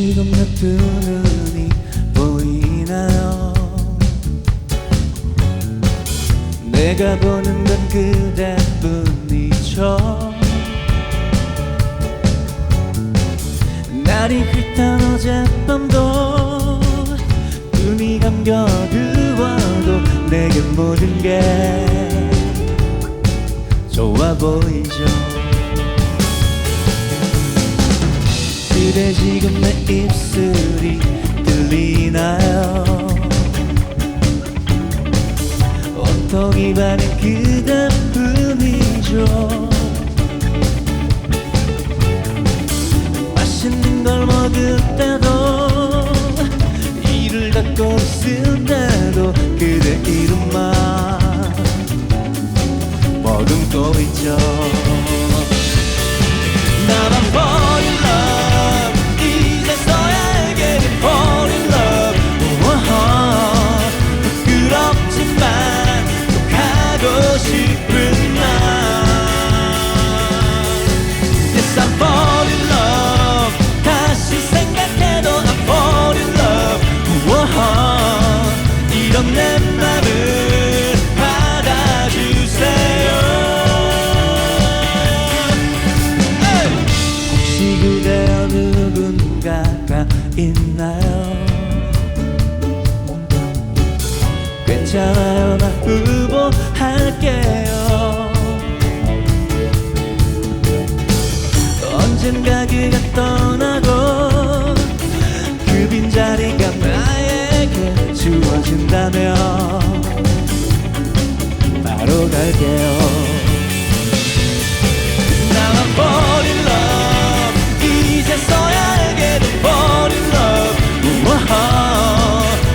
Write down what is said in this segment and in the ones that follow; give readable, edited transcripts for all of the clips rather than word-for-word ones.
지금 내 두 눈이 보이나요? 내가 보는 건 그대뿐이죠. 날이 흐릿한 어젯밤도 눈이 감겨두어도 내겐 모든 게 좋아 보이죠. 그대 지금 내 입술이 들리나요? 온통이 바른 그대뿐이죠. 맛있는 걸 먹을 때도 이를 닫고 있을 때도 그대 이름만 머금고 있죠. 나만 fall in love, 이제서야 알게 된 fall in love. 부끄럽지만 또 가고 싶은 날. Yes, I'm fall in love. 다시 생각해도 I'm fall in love. 이런 내 맘을 받아주세요. 혹시 그대여 누군가가 있나요? 괜찮아요, 나 후보할게요. 언젠가 그가 떠나고 그 빈자리가 나에게 주어진다면 바로 갈게요. 나만 fall in love, 이제서야 알게 된 fall in love.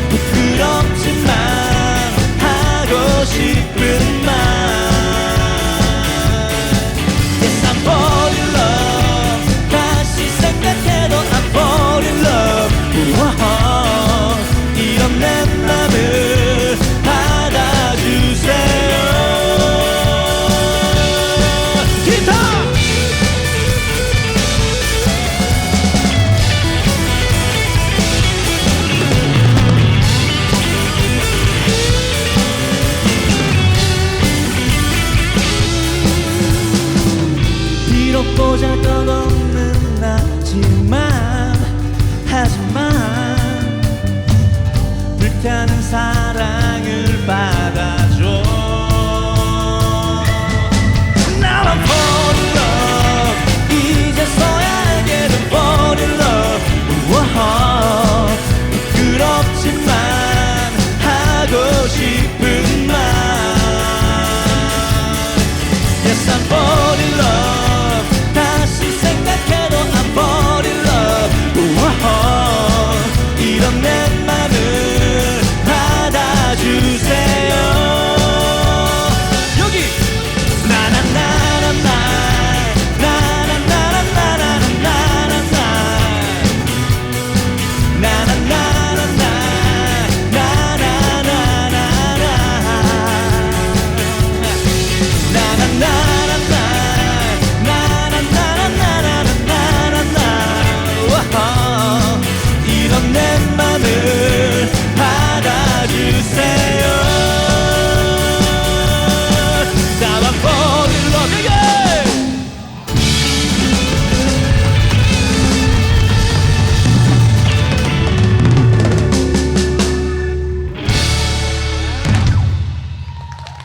부끄럽지만 하고 싶은 말. Yes, I'm fall in love. 다시 생각해도 I'm fall in love. 이런 내 맘을 받아주세요. 기타! 비록 보잘것없는 하지만 불타는 사랑을 받아줘. 나만 fall in love, 이제서야 알게 된 fall in love. 부끄럽지만 하고 싶은 말. Yes, I'm fall in love. 다시 생각해도 I'm fall in love. 이런 내 맘을 받아주세요. 여기 나나나나나 나나나나나나나나나 나나나나나 이런 내 맘을 받아주세요. 나만 fall in love, yeah!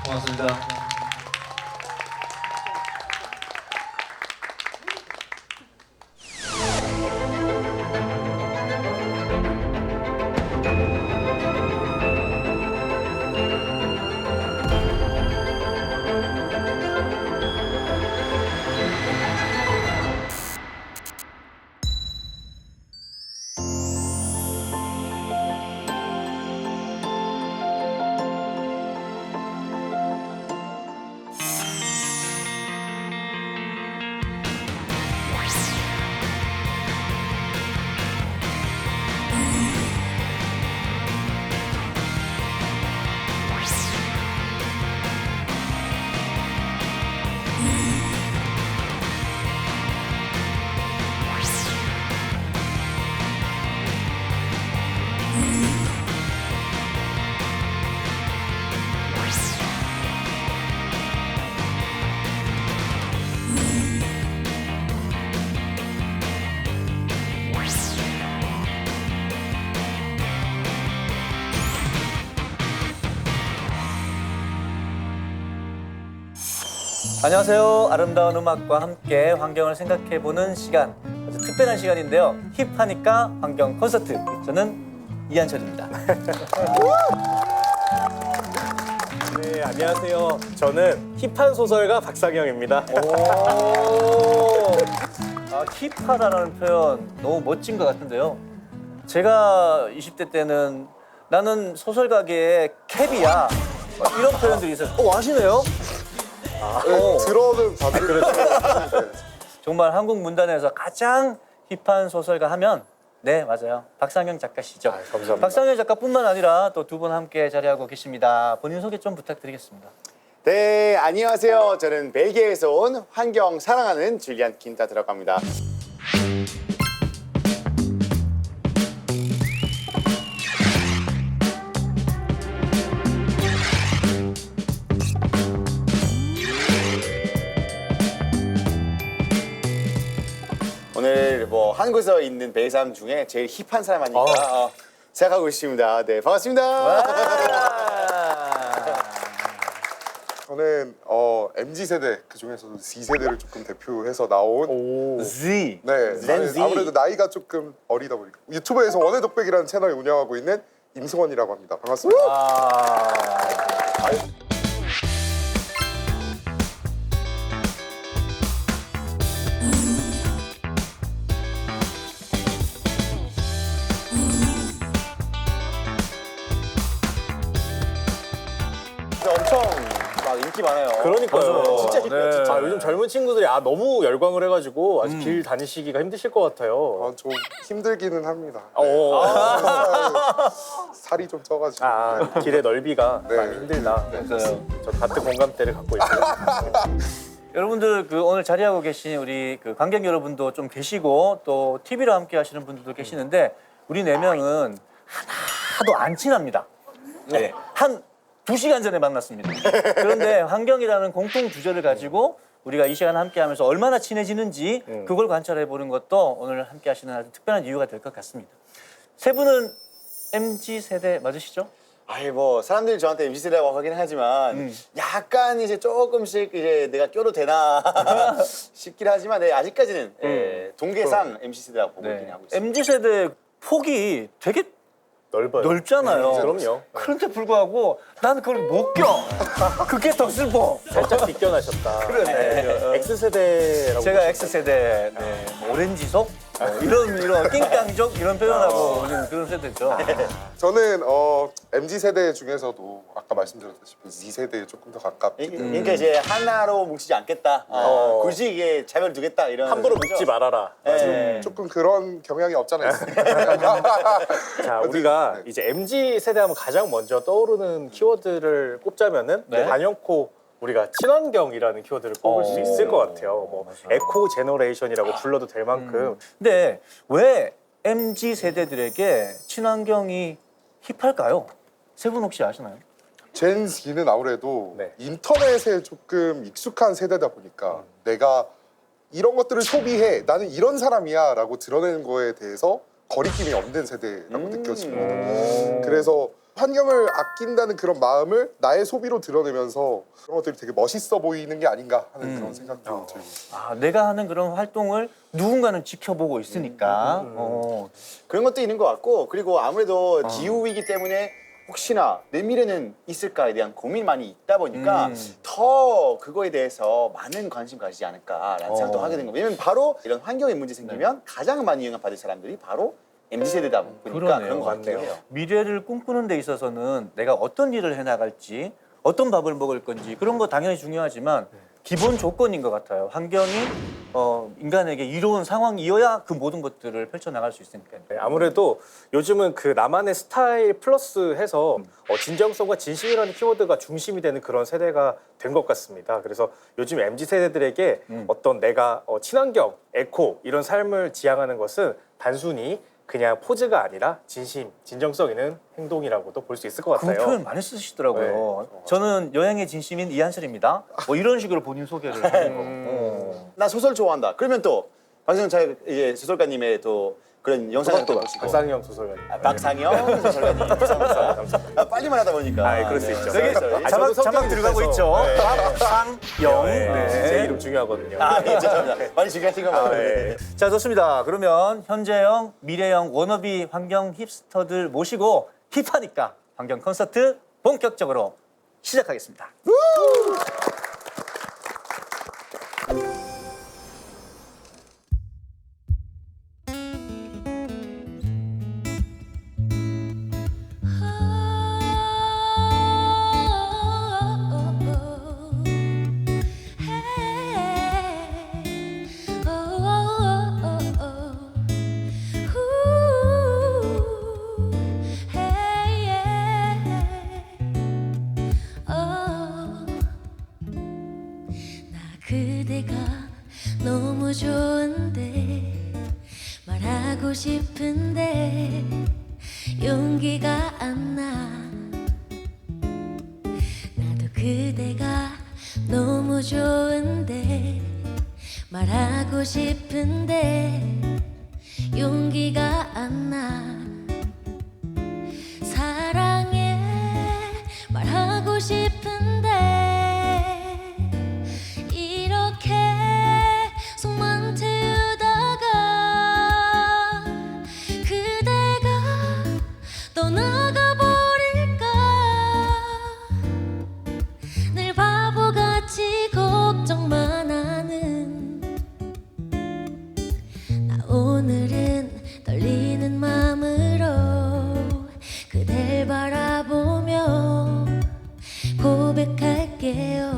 고맙습니다. 안녕하세요. 아름다운 음악과 함께 환경을 생각해보는 시간, 아주 특별한 시간인데요. 힙하니까 환경 콘서트. 저는 이한철입니다. 네, 안녕하세요. 저는 힙한 소설가 박상영입니다. 힙하다는 표현 너무 멋진 것 같은데요. 제가 20대 때는 나는 소설가계의 캡이야. 이런 표현들이 있어요. 아시네요? 들어는 봐도 그렇죠. 정말 한국 문단에서 가장 힙한 소설가 하면 네, 맞아요. 박상영 작가시죠. 감사합니다. 박상영 작가뿐만 아니라 또 두 분 함께 자리하고 계십니다. 본인 소개 좀 부탁드리겠습니다. 네, 안녕하세요. 저는 벨기에에서 온 환경 사랑하는 줄리안 킨타드라고 합니다. 오늘 뭐 한국에서 있는 벨기에 중에 제일 힙한 사람 아닐까 생각하고 있습니다. 네, 반갑습니다. 저는 MZ 세대 그 중에서도 Z 세대를 조금 대표해서 나온 Z. 네, Z. 아무래도 나이가 조금 어리다 보니까 유튜브에서 원의 독백이라는 채널을 운영하고 있는 임승원이라고 합니다. 반갑습니다. 엄청 막 인기 많아요. 그러니까요. 맞아요. 진짜 힙해요, 진짜. 요즘 젊은 친구들이 너무 열광을 해가지고 아직 길 다니시기가 힘드실 것 같아요. 좀 힘들기는 합니다. 오. 살이 좀 쪄가지고. 길의 넓이가 네. 많이 힘들다. 맞아요. 저 같은 공감대를 갖고 있어요. 여러분들 오늘 자리하고 계신 우리 관객 여러분도 좀 계시고 또 TV로 함께 하시는 분들도 계시는데 우리 네 명은 하나도 안 친합니다. 네. 한 2시간 전에 만났습니다. 그런데 환경이라는 공통 주제를 가지고 우리가 이 시간 함께 하면서 얼마나 친해지는지 그걸 관찰해 보는 것도 오늘 함께 하시는 아주 특별한 이유가 될 것 같습니다. 세 분은 MZ 세대 맞으시죠? 아이 뭐 사람들이 저한테 MZ 세대라고 하긴 하지만 약간 이제 조금씩 이제 내가 껴도 되나 싶긴 하지만 네, 아직까지는 동계상 MZ 세대라고 보고 있긴 하고 있습니다. MZ 세대 폭이 되게 넓어요. 넓잖아요. 그럼요. 그런데 불구하고 나는 그걸 못 껴. 그게 더 슬퍼. 살짝 비껴나셨다. 그러네. X세대라고. 제가 X세대, 오렌지속 이런 낑깡족 이런 표현하고 있는 그런 세대죠. 저는 MZ 세대 중에서도 아까 말씀드렸다시피 Z 세대에 조금 더 가깝기 때문에 그러니까 이제 하나로 뭉치지 않겠다. 굳이 이게 차별 두겠다 이런. 함부로 거죠. 묻지 말아라. 조금 그런 경향이 없잖아 있습니다. 자, 우리가 이제 MZ 세대하면 가장 먼저 떠오르는 키워드를 꼽자면은 네. 단연코 우리가 친환경이라는 키워드를 꼽을 수 있을 것 같아요. 뭐 에코 제너레이션이라고 불러도 될 만큼 근데 왜 MZ 세대들에게 친환경이 힙할까요? 세 분 혹시 아시나요? 젠 Z는 아무래도 네. 인터넷에 조금 익숙한 세대다 보니까 내가 이런 것들을 소비해 나는 이런 사람이야 라고 드러내는 거에 대해서 거리낌이 없는 세대라고 느껴집니다. 그래서 환경을 아낀다는 그런 마음을 나의 소비로 드러내면서 그런 것들이 되게 멋있어 보이는 게 아닌가 하는 그런 생각도 들고 내가 하는 그런 활동을 누군가는 지켜보고 있으니까. 그런 것도 있는 것 같고 그리고 아무래도 기후위기 때문에 혹시나 내 미래는 있을까에 대한 고민이 많이 있다 보니까 더 그거에 대해서 많은 관심 가지지 않을까라는 생각도 하게 된 거예요. 왜냐면 바로 이런 환경에 문제 생기면 가장 많이 영향받을 사람들이 바로 MZ세대다 보니까 그러네요. 그런 것 같아요. 맞네요. 미래를 꿈꾸는 데 있어서는 내가 어떤 일을 해나갈지 어떤 밥을 먹을 건지 그런 거 당연히 중요하지만 기본 조건인 것 같아요. 환경이 인간에게 이로운 상황이어야 그 모든 것들을 펼쳐나갈 수 있으니까요. 네, 아무래도 요즘은 그 나만의 스타일 플러스 해서 진정성과 진심이라는 키워드가 중심이 되는 그런 세대가 된 것 같습니다. 그래서 요즘 MZ 세대들에게 어떤 내가 친환경, 에코 이런 삶을 지향하는 것은 단순히 그냥 포즈가 아니라 진심, 진정성 있는 행동이라고도 볼 수 있을 것 그 같아요. 표현 많이 쓰시더라고요. 저는 여행의 진심인 이한슬입니다. 뭐 이런 식으로 본인 소개를 하는 거. 나 소설 좋아한다. 그러면 또 박성현 이제 소설가님의 또 그런 영상을 또 또 보시고. 박상영 소설가님. 박상영 소설가님. 감사합니다. 빨리만 하다 보니까. 그럴 수 있죠. 여기 저도 자막 성격이 들어가고 급해서. 있죠. 네. 박상영. 제 네. 이름 중요하거든요. 예, 죄송합니다. 많이 중요하신 거 같아요. 네. 자, 좋습니다. 그러면 현재형, 미래형, 워너비 환경 힙스터들 모시고 힙하니까 환경 콘서트 본격적으로 시작하겠습니다. 그대가 너무 좋은데 말하고 싶은데 용기가 안 나. 나도 그대가 너무 좋은데 말하고 싶은데 용기가 안 나. 사랑해 말하고 싶은데 이렇게 속만 태우다가 그대가 떠나가 버릴까. 늘 바보같이 걱정만 하는 나. 오늘은 떨리는 마음으로 그댈 바라보며 고백할게요.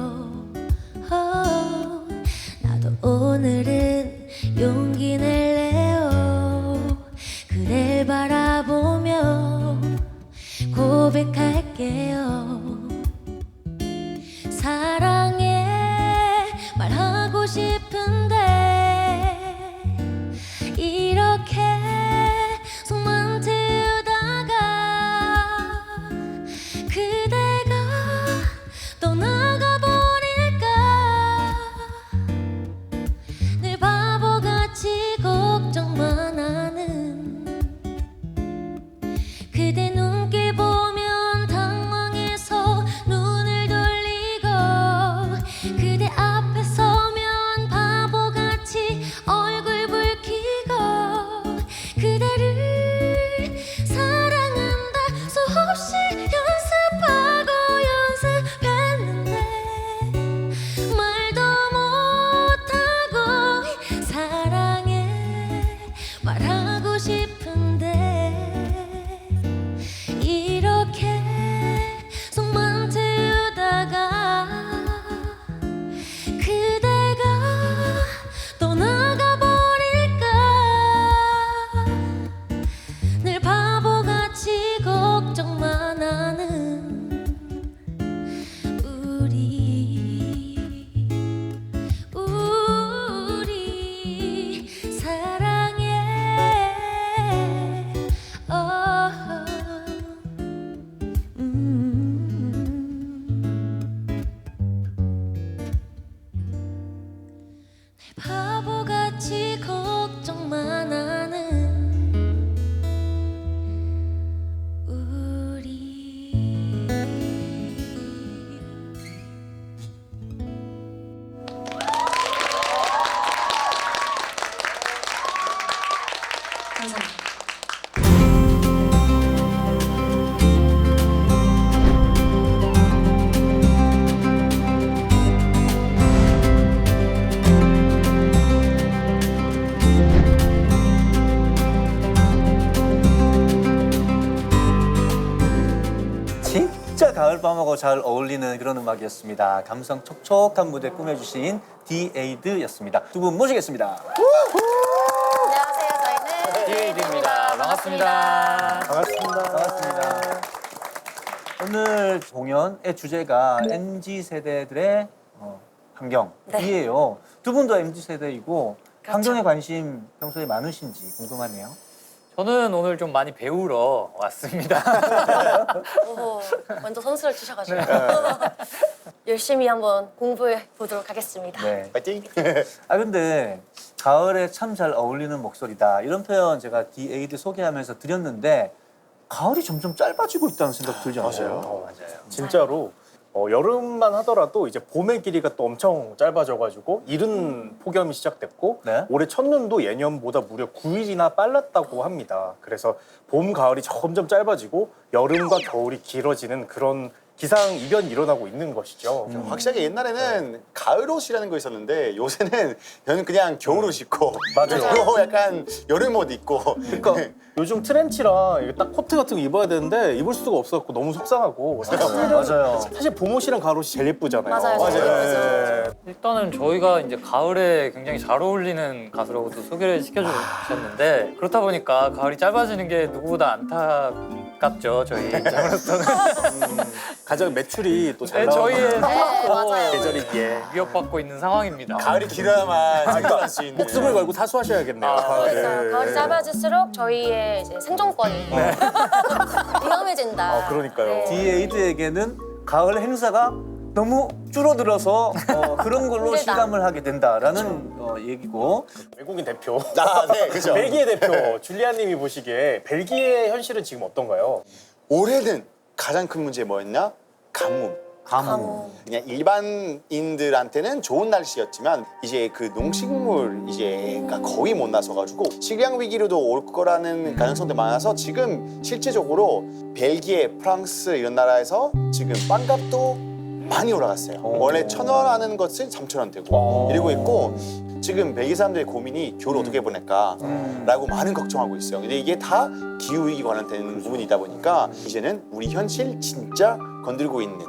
나도 오늘은 용기 낼래요. 그댈 바라보며 고백할게요. 사랑해 말하고 싶은데 이렇게 속만 태우다가 그대가 떠나가 버릴까. 늘 바보같이 걱정만 하는 그대 눈길 보면 당황해서 눈을 돌리고 그대 앞에 서면 바보같이 얼굴 붉히고 그대를 사랑한다 수없이 연습하고 연습했는데 말도 못하고 사랑해 말하고 싶은데 이렇게 속만 태우다가 그대가 떠나가 버릴까. 늘 바보같이 걱정만 하는 우리 사랑해. 바보같이 걱정만 하는 우리. 감사합니다. 진짜 가을밤하고 잘 어울리는 그런 음악이었습니다. 감성 촉촉한 무대 꾸며주신 디에이드였습니다. 두 분 모시겠습니다. 안녕하세요. 저희는 디에이드입니다. 반갑습니다. 반갑습니다. 오늘 공연의 주제가 MZ 세대들의 환경이에요. 두 분도 MZ 세대이고 환경에 관심 평소에 많으신지 궁금하네요. 저는 오늘 좀 많이 배우러 왔습니다. 오, 먼저 선수를 치셔가지고 열심히 한번 공부해 보도록 하겠습니다. 네. 파이팅! 아 근데 가을에 참 잘 어울리는 목소리다 이런 표현 제가 D8 소개하면서 드렸는데 가을이 점점 짧아지고 있다는 생각 들지 않아요? 진짜로 여름만 하더라도 이제 봄의 길이가 또 엄청 짧아져가지고 이른 폭염이 시작됐고 네. 올해 첫눈도 예년보다 무려 9일이나 빨랐다고 합니다. 그래서 봄, 가을이 점점 짧아지고 여름과 겨울이 길어지는 그런 기상 이변이 일어나고 있는 것이죠. 확실하게 옛날에는 가을 옷이라는 거 있었는데 요새는 저는 그냥 겨울 옷 입고 맞아요. 그리고 약간 여름 옷 입고 그러니까 요즘 트렌치랑 이게 딱 코트 같은 거 입어야 되는데 입을 수가 없어갖고 너무 속상하고 맞아요. 사실 봄 옷이랑 가을 옷이 제일 예쁘잖아요. 맞아요, 제일 네. 일단은 저희가 이제 가을에 굉장히 잘 어울리는 가수라고도 소개를 시켜주셨는데 그렇다 보니까 가을이 짧아지는 게 누구보다 안타깝죠 저희 입장으로서는. 가장 매출이 또 잘 네, 나오는 저희의 네, 맞아요. 계절이기에 위협받고 있는 상황입니다. 가을이 길어야만 생존할 수 있는 목숨을 걸고 사수하셔야겠네요. 그래서 가을에. 가을이 짧아질수록 저희의 이제 생존권이 위험해진다. 그러니까요. D8에게는 가을 행사가 너무 줄어들어서 그런 걸로 힘들다. 실감을 하게 된다라는 얘기고 외국인 대표. 네, 그죠. 벨기에 대표 줄리아님이 보시기에 벨기에 현실은 지금 어떤가요? 올해는 가장 큰 문제 뭐였냐? 가뭄. 가뭄. 그냥 일반인들한테는 좋은 날씨였지만 이제 그 농식물 이제가 거의 못 나서가지고 식량 위기로도 올 거라는 가능성도 많아서 지금 실제적으로 벨기에, 프랑스 이런 나라에서 지금 빵값도 많이 올라갔어요. 원래 1,000원 하는 것을 3,000원 되고 이러고 있고 지금 벨기에 사람들의 고민이 겨울 어떻게 보낼까라고 많은 걱정하고 있어요. 근데 이게 다 기후 위기 관련된 부분이다 보니까 이제는 우리 현실 진짜 건들고 있는.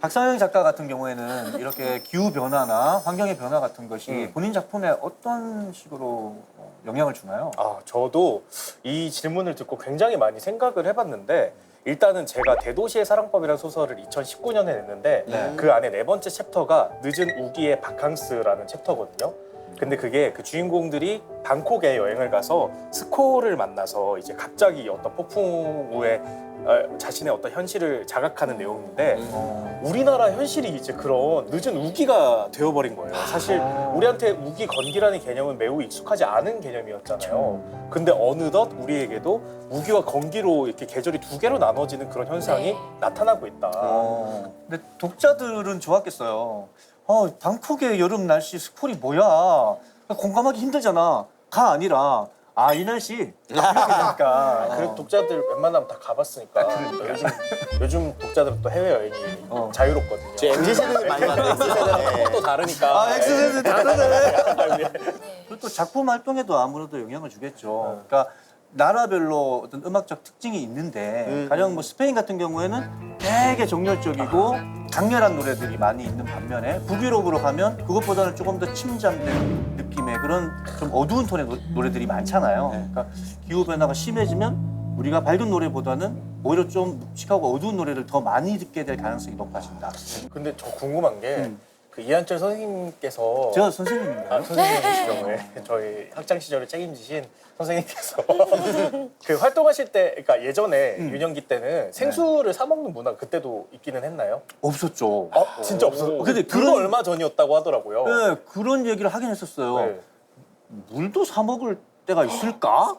박상영 작가 같은 경우에는 이렇게 기후 변화나 환경의 변화 같은 것이 본인 작품에 어떤 식으로 영향을 주나요? 저도 이 질문을 듣고 굉장히 많이 생각을 해봤는데 일단은 제가 대도시의 사랑법이라는 소설을 2019년에 냈는데 네. 그 안에 4번째 챕터가 늦은 우기의 바캉스라는 챕터거든요. 근데 그게 그 주인공들이 방콕에 여행을 가서 스코를 만나서 이제 갑자기 어떤 폭풍 후에 자신의 어떤 현실을 자각하는 내용인데 우리나라 현실이 이제 그런 늦은 우기가 되어버린 거예요. 사실 우리한테 우기 건기라는 개념은 매우 익숙하지 않은 개념이었잖아요. 근데 어느덧 우리에게도 우기와 건기로 이렇게 계절이 두 개로 나눠지는 그런 현상이 네. 나타나고 있다. 근데 독자들은 좋았겠어요. 방콕의 여름 날씨 스콜이 뭐야? 공감하기 힘들잖아. 가 아니라 이 날씨 이렇게 되니까. 그 독자들 웬만하면 다 가봤으니까 요즘 독자들은 또 해외여행이 자유롭거든요. 제 MZ 세대는 많이 봤는데 X세대는 또 다르니까. 엑스세대 다르네. 네. 그리고 또 작품 활동에도 아무래도 영향을 주겠죠. 그러니까 나라별로 어떤 음악적 특징이 있는데 가령 뭐 스페인 같은 경우에는 되게 정열적이고 강렬한 노래들이 많이 있는 반면에 북유럽으로 가면 그것보다는 조금 더 침잠된 느낌의 그런 좀 어두운 톤의 노래들이 많잖아요. 그러니까 기후 변화가 심해지면 우리가 밝은 노래보다는 오히려 좀 묵직하고 어두운 노래를 더 많이 듣게 될 가능성이 높아진다. 근데 저 궁금한 게 그 이한철 선생님께서 제가 선생님인가요? 선생님이시죠. 네. 저희 학창 시절을 책임지신 선생님께서 그 활동하실 때, 그러니까 예전에 유년기 때는 생수를 사 먹는 문화가 그때도 있기는 했나요? 없었죠. 진짜 없었어요. 근데 그거 그런- 얼마 전이었다고 하더라고요. 네, 그런 얘기를 하긴 했었어요. 네. 물도 사 먹을 때가 있을까?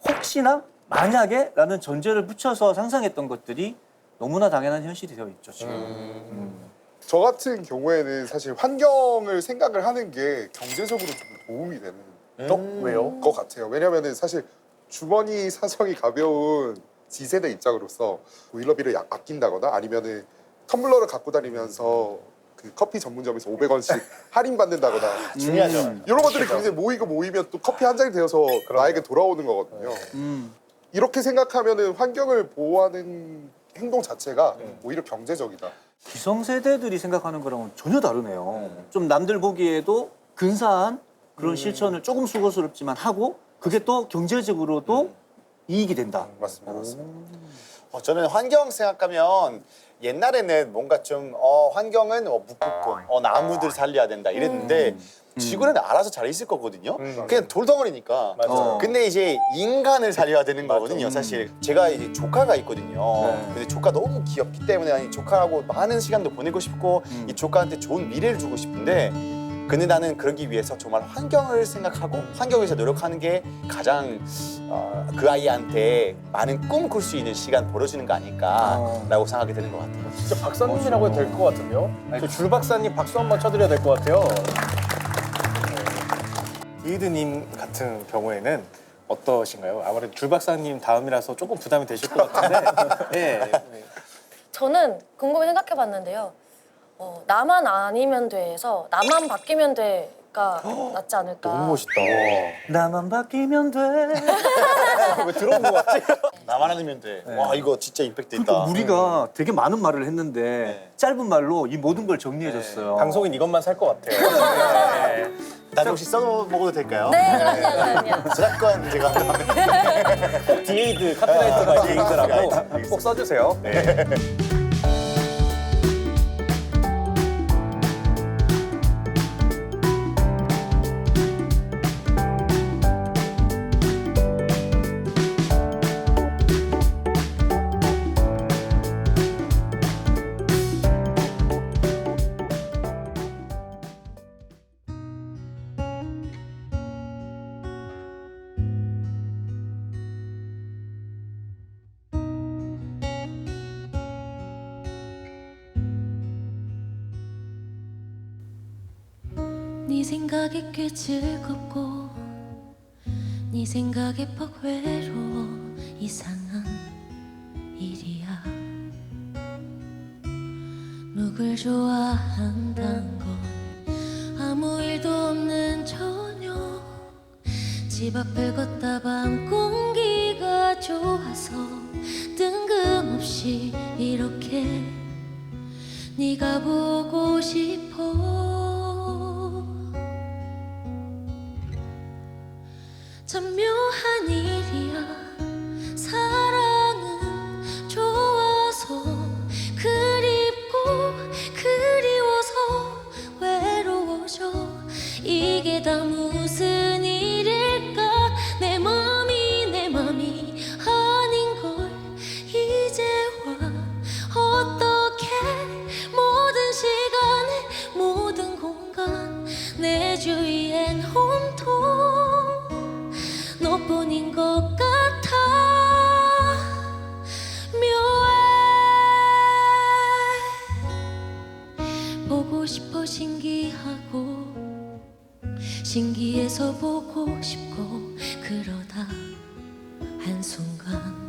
혹시나 만약에 라는 전제를 붙여서 상상했던 것들이 너무나 당연한 현실이 되어 있죠 지금. 저 같은 경우에는 사실 환경을 생각을 하는 게 경제적으로 좀 도움이 되는 왜요? 것 같아요. 왜냐면은 사실 주머니 사정이 가벼운 G세대 입장으로서 보일러비를 아낀다거나 아니면은 텀블러를 갖고 다니면서 그 커피 전문점에서 500원씩 할인받는다거나 중요하죠. 이런 것들이 굉장히 모이면 또 커피 한 잔이 되어서 나에게 돌아오는 거거든요. 이렇게 생각하면은 환경을 보호하는 행동 자체가 오히려 경제적이다. 기성세대들이 생각하는 거랑은 전혀 다르네요. 좀 남들 보기에도 근사한 그런 실천을 조금 수고스럽지만 하고 그게 또 경제적으로도 이익이 된다. 맞습니다. 저는 환경 생각하면 옛날에는 뭔가 좀 환경은 묵고 나무들 살려야 된다 이랬는데 지구는 알아서 잘 있을 거거든요. 그냥 돌덩어리니까. 맞아. 근데 이제 인간을 살려야 되는 거거든요. 사실 제가 이제 조카가 있거든요. 근데 조카 너무 귀엽기 때문에 아니, 조카하고 많은 시간도 보내고 싶고 이 조카한테 좋은 미래를 주고 싶은데 근데 나는 그러기 위해서 정말 환경을 생각하고 환경을 위해서 노력하는 게 가장 그 아이한테 많은 꿈 꿀 수 있는 시간 벌어주는 거 아닐까라고 생각이 드는 것 같아요. 진짜 박사님이라고 해도 될 것 같은데요? 저 줄 박사님 박수 한번 쳐드려야 될 것 같아요. 이희드님 같은 경우에는 어떠신가요? 아무래도 줄 박사님 다음이라서 조금 부담이 되실 것 같은데. 네. 저는 곰곰이 생각해봤는데요. 나만 아니면 돼서 나만 바뀌면 돼가 낫지 않을까. 너무 멋있다. 나만 바뀌면 돼. 왜 들어온 것 같지? 나만 아니면 돼. 와 이거 진짜 임팩트 있다. 그러니까 우리가 되게 많은 말을 했는데 짧은 말로 이 모든 걸 정리해줬어요. 방송인 이것만 살 것 같아요. 나도 혹시 써먹어도 될까요? 네, 그럼요. 저작권 제가 디에이드 카피라이터가 디에이드라고 꼭 써주세요. 네. 네 생각이 꽤 즐겁고 네 생각에 퍽 외로워 이상한 일이야. 누굴 좋아한단 건 아무 일도 없는 저녁 집 앞을 걷다 밤 공기가 좋아서 뜬금없이 이렇게 네가 보고 싶어. 참 묘한 일이야. 사랑은 좋아서 그립고 그리워서 외로워져. 이게 다 무슨 일일까. 내 맘이 아닌 걸 이제 와. 어떻게 모든 시간 모든 공간 내 주위엔 온통 너뿐인 것 같아. 묘해. 보고 싶어 신기하고 신기해서 보고 싶고 그러다 한순간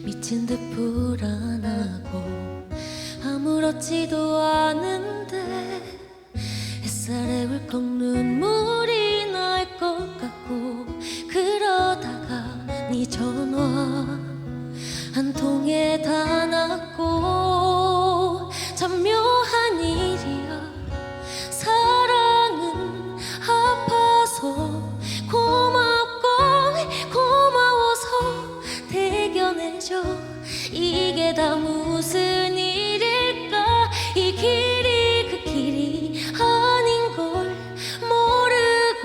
미친 듯 불안하고 아무렇지도 않은데 햇살에 울컥 눈물이 날 것 같고 그러다가 네 전화 한 통에 다 났고 참 묘한 일이야. 사랑은 아파서 고맙고 고마워서 대견해져. 이게 다 무슨 일일까. 이 길이 그 길이 아닌 걸 모르고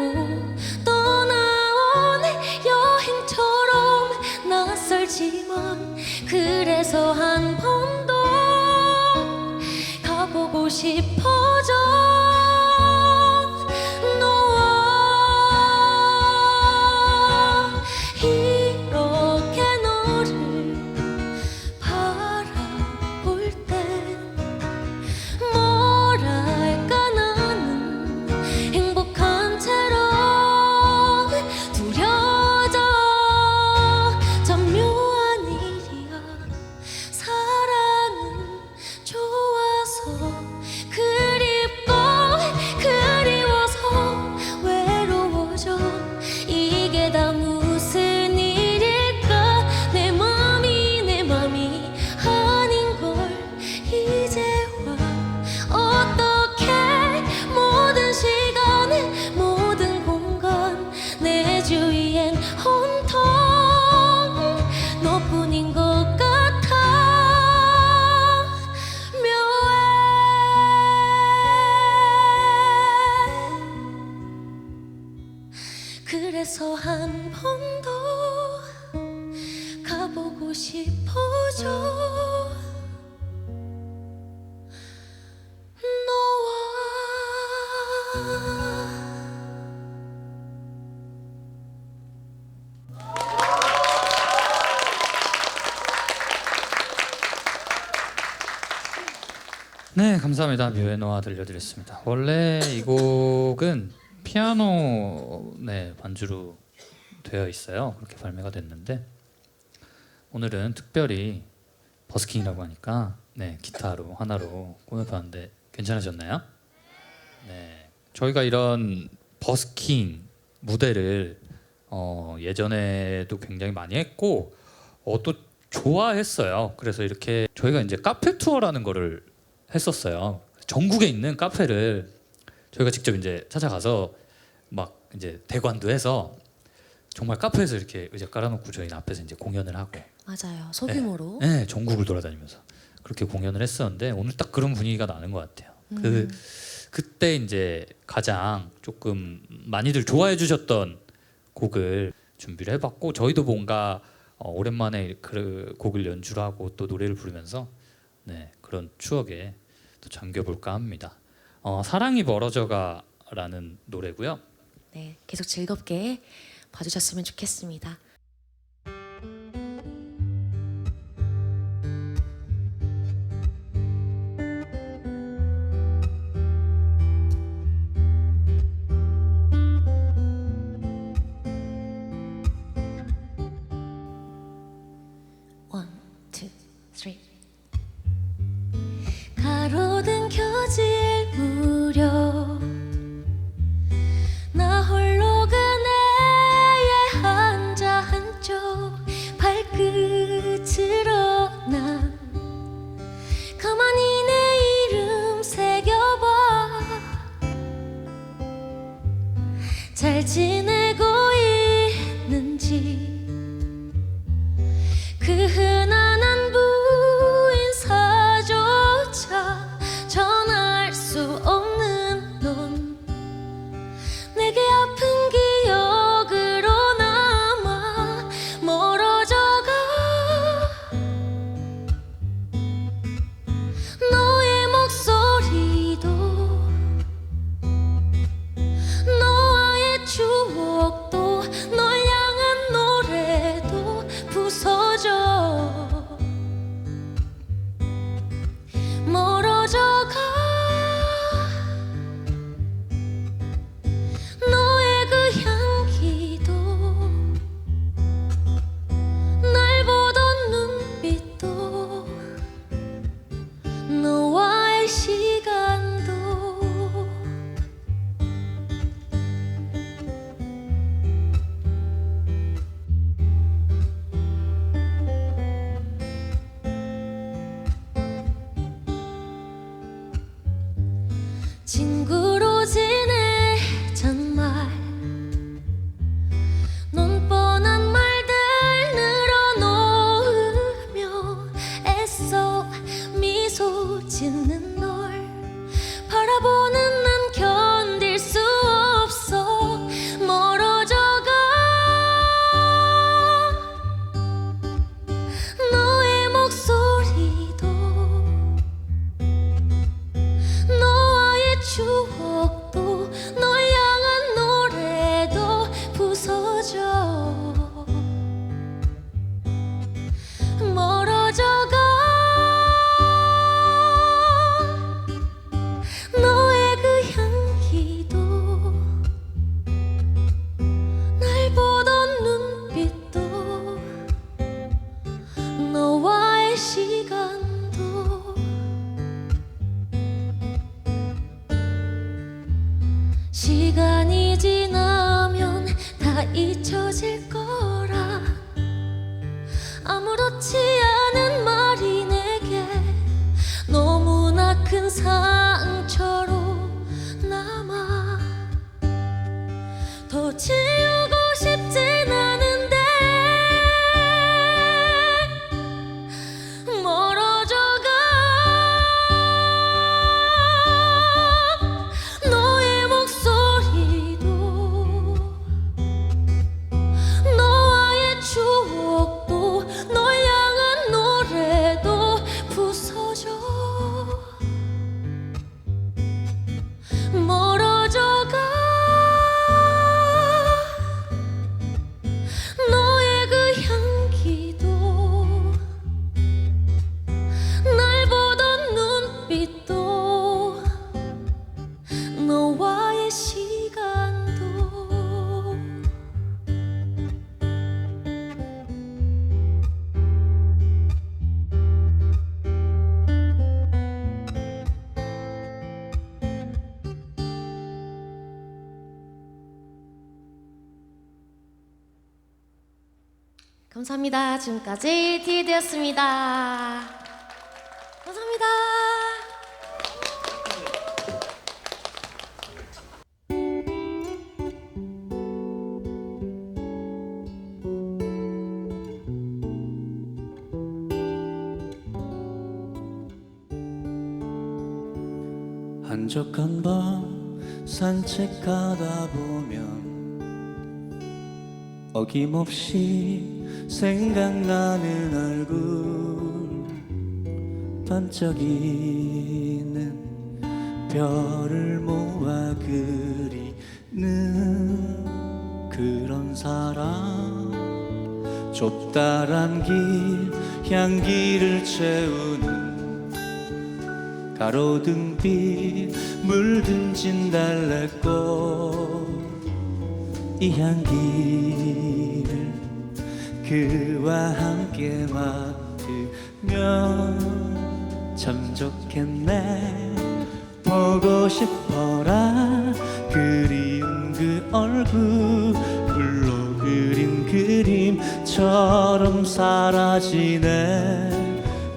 떠나온 여행처럼 낯설지만 그래서 한 번 더 가보고 싶어져. 너와 이렇게 너를 바라볼 때 뭐랄까 나는 행복한 채로 두려져. 참 묘한 일이야. 사랑은 좋아서 그립고 그래서 한 번 더 가보고 싶어져. 네, 감사합니다. 뮤에노아 들려드렸습니다. 원래 이 곡은 피아노 반주로 되어 있어요. 그렇게 발매가 됐는데 오늘은 특별히 버스킹이라고 하니까 기타로 하나로 꾸며봤는데 괜찮으셨나요? 네, 저희가 이런 버스킹 무대를 예전에도 굉장히 많이 했고 또 좋아했어요. 그래서 이렇게 저희가 이제 카페 투어라는 거를 했었어요. 전국에 있는 카페를 저희가 직접 이제 찾아가서 막 이제 대관도 해서 정말 카페에서 이렇게 의자 깔아놓고 저희 앞에서 이제 공연을 하고 맞아요. 소규모로. 네, 전국을 돌아다니면서 그렇게 공연을 했었는데 오늘 딱 그런 분위기가 나는 것 같아요. 그때 이제 가장 조금 많이들 좋아해 주셨던 곡을 준비를 해봤고 저희도 뭔가 오랜만에 그 곡을 연주를 하고 또 노래를 부르면서 그런 추억에 또 잠겨볼까 합니다. 사랑이 멀어져가라는 노래고요. 네, 계속 즐겁게 봐주셨으면 좋겠습니다. One, two, three. 가로등 켜질 무렵 나 홀로 그네에 앉아 한쪽 발끝으로 난 가만히 내 이름 새겨봐. 잘 지내고 있는지 그 흔한 안부인사조차 전할 수 없는 넌 내게 아픈 기억으로 남아 멀어져가. 너의 목소리도 너와의 추억도 널 향한 노래도 부서져 멀어져가. 너의 그 향기도 날 보던 눈빛도 너와의 시간도 친구로 지내잔 말 넌 뻔한 말들 늘어놓으며 애써 미소 짓는 널 바라보는 난 견딜 수 없어 멀어져가. 너의 목소리도 너와의 추억도 널 향한 노래도 부서져 멀어져가. 너의 그 향기도 날 보던 눈빛도 너와의 시간도 시간이 지나면 다 잊혀질 거라. 아무렇지 않은 말이 내게 너무나 큰 상처로 남아. 더 지우고 싶진 않은데 멀어져가. 너의 목소리도 감사합니다. 지금까지 디에드였습니다. 감사합니다. 한적한 밤 산책하다 보면 어김없이 생각나는 얼굴 반짝이는 별을 모아 그리는 그런 사람 좁다란 길 향기를 채우는 가로등빛 물든 진달래꽃 이 향기를 그와 함께 맡으면 참 좋겠네 보고 싶어라 그리운 그 얼굴 불로 그린 그림처럼 사라지네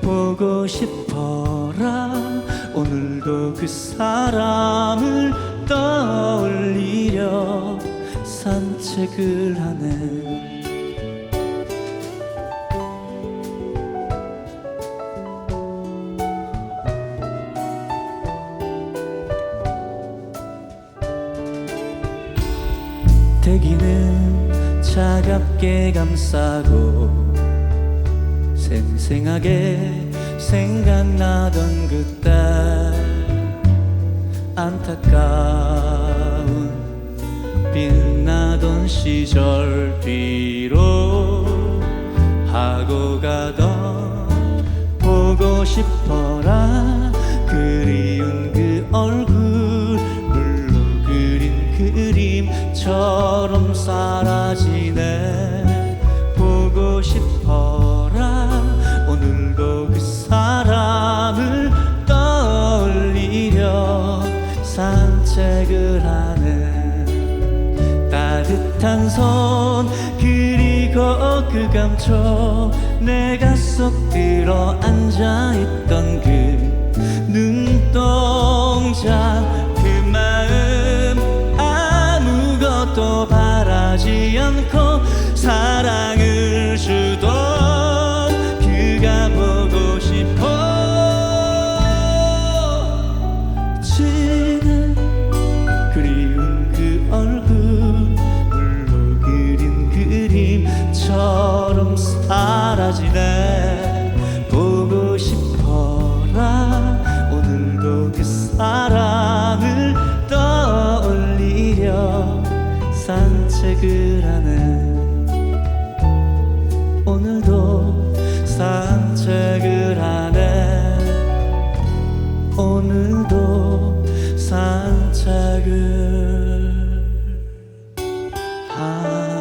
보고 싶어라 오늘도 그 사람을 떠올리려 산책을 하네 대기는 차갑게 감싸고 생생하게 생각나던 그때 안타까운 빛나던 시절 위로하고 가던 보고 싶어라 그리운 그 얼굴 물로 그린 그림처럼 사라지네 보고 싶어라 오늘도 그 사람을 떠올리려 산책을 하네 따뜻한 손 그리고 그 감촉 내가 쏙 들어 앉아있던 그 눈동자 그 마음 아무것도 바라지 않고 사랑을 주던 그가 보고 싶어 지는 그리운 그 얼굴 물로 그린 그림처럼 사라지네 보고 싶어라 오늘도 그 사람을 떠올리려 산책을 하네 오늘도 산책을 하네 오늘도 산책을 하네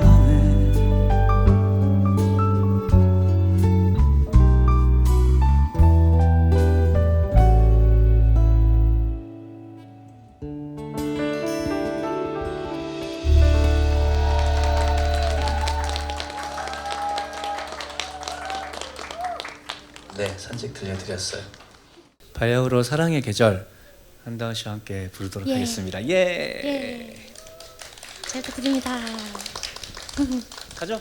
네, 산책 들려드렸어요. 바야흐로 사랑의 계절 한다은 씨와 함께 부르도록 예. 하겠습니다. 예. 예. 잘 부탁드립니다. 가죠.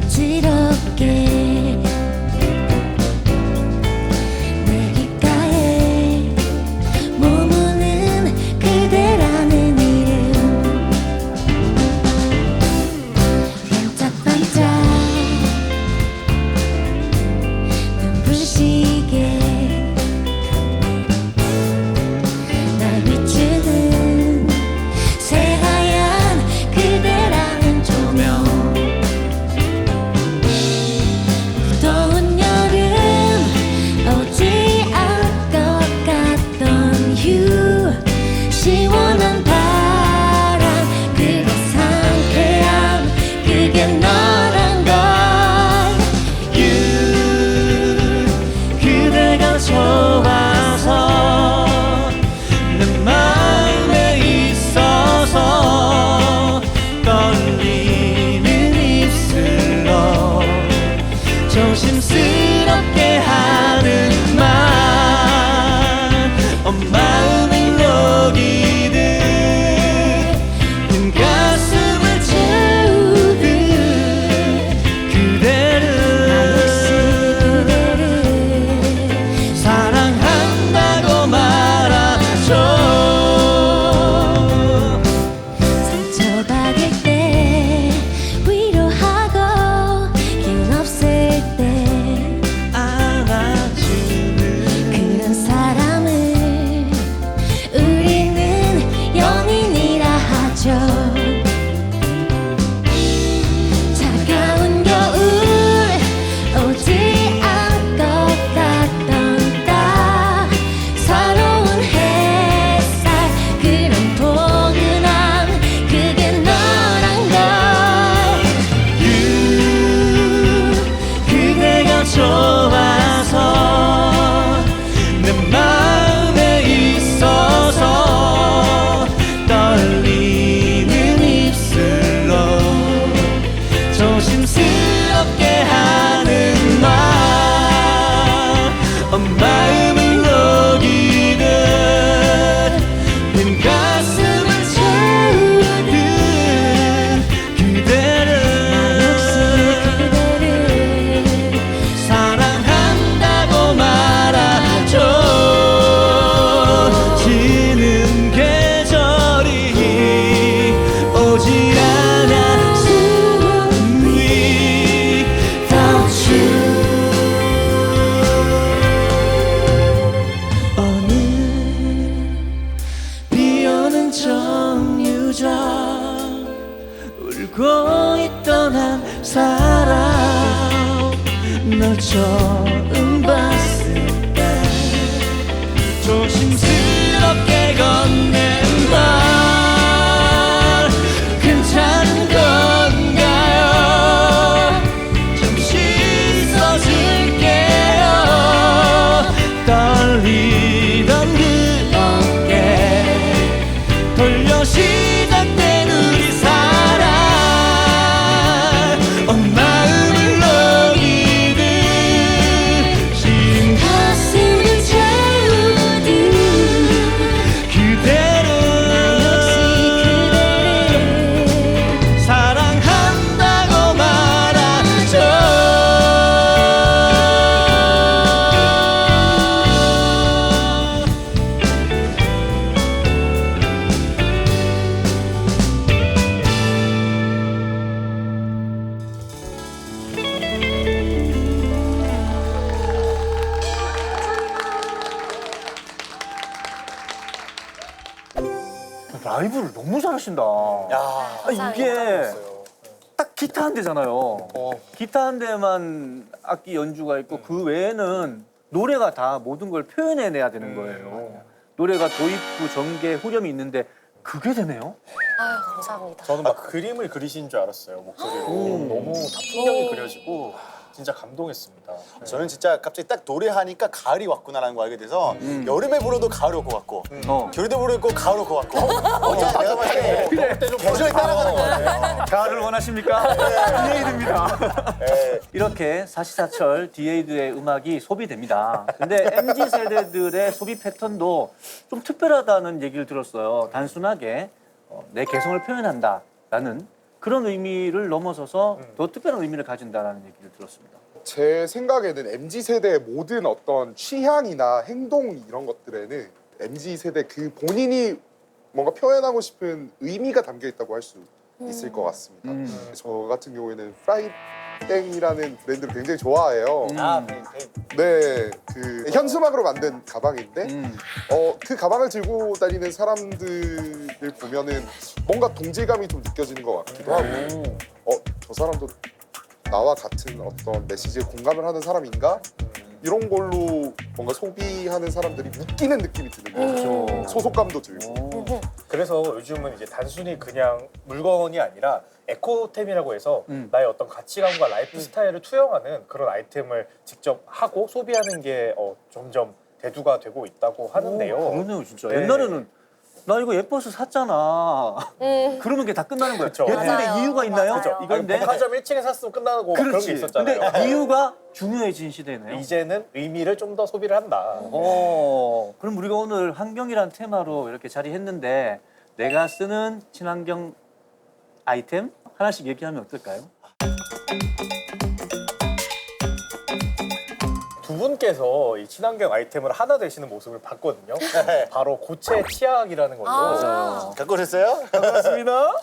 간지럽게 울고 있던 한 사람 널 처음 봤을 때 조심스럽게 건넨 말 괜찮은 건가요? 잠시 써줄게요. 떨리던 그 어깨 돌려 시작된 우리 사랑 마음을 녹이듯 시린 가슴을 채우듯 그대를 나 역시 그대를 사랑한다고 말하죠. 라이브를 너무 잘하신다. 야, 이게 딱 기타 한 대잖아요. 기타 한 대만 악기 연주가 있고 그 외에는 노래가 다 모든 걸 표현해내야 되는 거예요. 노래가 도입부, 전개, 후렴이 있는데 그게 되네요. 아유 감사합니다. 저는 막 그림을 그리신 줄 알았어요, 목소리로. 너무 다 풍경이 그려지고 진짜 감동했습니다. 저는 진짜 갑자기 딱 노래하니까 가을이 왔구나라는 거 알게 돼서 여름에 불어도 가을 올 것 같고 겨울에 불어도 가을 올 것 같고 내가 봤을 때 계절이 따라가는 거 같아요. 가을을 원하십니까? 디에이드입니다. 이렇게 사시사철 디에이드의 음악이 소비됩니다. 근데 MZ 세대들의 소비 패턴도 좀 특별하다는 얘기를 들었어요. 단순하게 내 개성을 표현한다라는 그런 의미를 넘어서서 더 특별한 의미를 가진다라는 얘기를 들었습니다. 제 생각에는 MZ 세대의 모든 어떤 취향이나 행동 이런 것들에는 MZ 세대 그 본인이 뭔가 표현하고 싶은 의미가 담겨 있다고 할 수 있을 것 같습니다. 저 같은 경우에는 프라이땡이라는 브랜드를 굉장히 좋아해요. 네, 그 현수막으로 만든 가방인데 그 가방을 들고 다니는 사람들을 보면은 뭔가 동질감이 좀 느껴지는 것 같기도 하고 저 사람도 나와 같은 어떤 메시지에 공감을 하는 사람인가? 이런 걸로 뭔가 소비하는 사람들이 웃기는 느낌이 드는 거죠. 소속감도 들고. 그래서 요즘은 이제 단순히 그냥 물건이 아니라 에코템이라고 해서 나의 어떤 가치관과 라이프 스타일을 투영하는 그런 아이템을 직접 하고 소비하는 게 점점 대두가 되고 있다고 하는데요. 그러네요, 진짜. 네. 옛날에는 나 이거 예뻐서 샀잖아. 그러면 그게 다 끝나는 거야. 그쵸. 예쁜데 맞아요. 이유가 있나요? 맞아요. 이건데. 백화점 1층에 샀으면 끝나고 막 그런 게 그렇지. 있었잖아요. 근데 이유가 중요해진 시대네요. 이제는 의미를 좀 더 소비를 한다. 그럼 우리가 오늘 환경이란 테마로 이렇게 자리했는데 내가 쓰는 친환경 아이템 하나씩 얘기하면 어떨까요? 두 분께서 이 친환경 아이템을 하나 되시는 모습을 봤거든요. 바로 고체 치약이라는 걸로. 아. 갖고 오셨어요? 반갑습니다.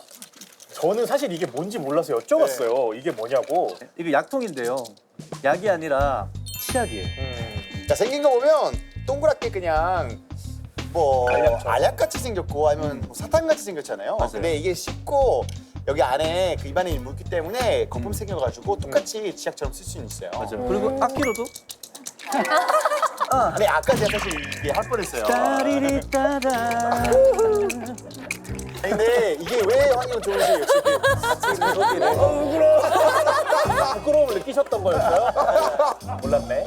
저는 사실 이게 뭔지 몰라서 여쭤봤어요. 이게 뭐냐고. 이거 약통인데요. 약이 아니라 치약이에요. 자, 생긴 거 보면 동그랗게 그냥 뭐 알약같이 생겼고 아니면 뭐 사탕같이 생겼잖아요. 맞아요. 근데 이게 씹고 여기 안에 그 입안에 묻기 때문에 거품 생겨가지고 똑같이 치약처럼 쓸 수는 있어요. 맞아요. 그리고 악기로도 아니 아까 제가 사실 이게 할 뻔했어요. 따리리 따라. 아니, 근데 이게 왜 환경 좋은지 역시 부끄러움을 느끼셨던 거였어요? 몰랐네.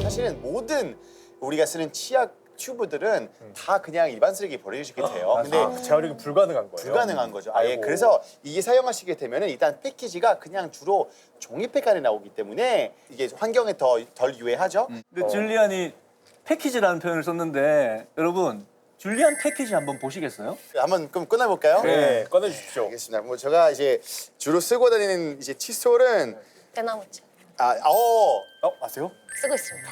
사실은 모든 우리가 쓰는 치약 튜브들은 다 그냥 일반 쓰레기에 버려지게 돼요. 근데 재활용이 불가능한 거예요. 불가능한 거죠. 아예 아이고. 그래서 이게 사용하시게 되면은 일단 패키지가 그냥 주로 종이팩 안에 나오기 때문에 이게 환경에 더 덜 유해하죠. 근데 줄리안이 패키지라는 표현을 썼는데 여러분 줄리안 패키지 한번 보시겠어요? 한번 그럼 꺼내볼까요? 네, 꺼내주십시오. 알겠습니다. 뭐 제가 이제 주로 쓰고 다니는 이제 칫솔은 대나무치. 아세요? 쓰고 있습니다.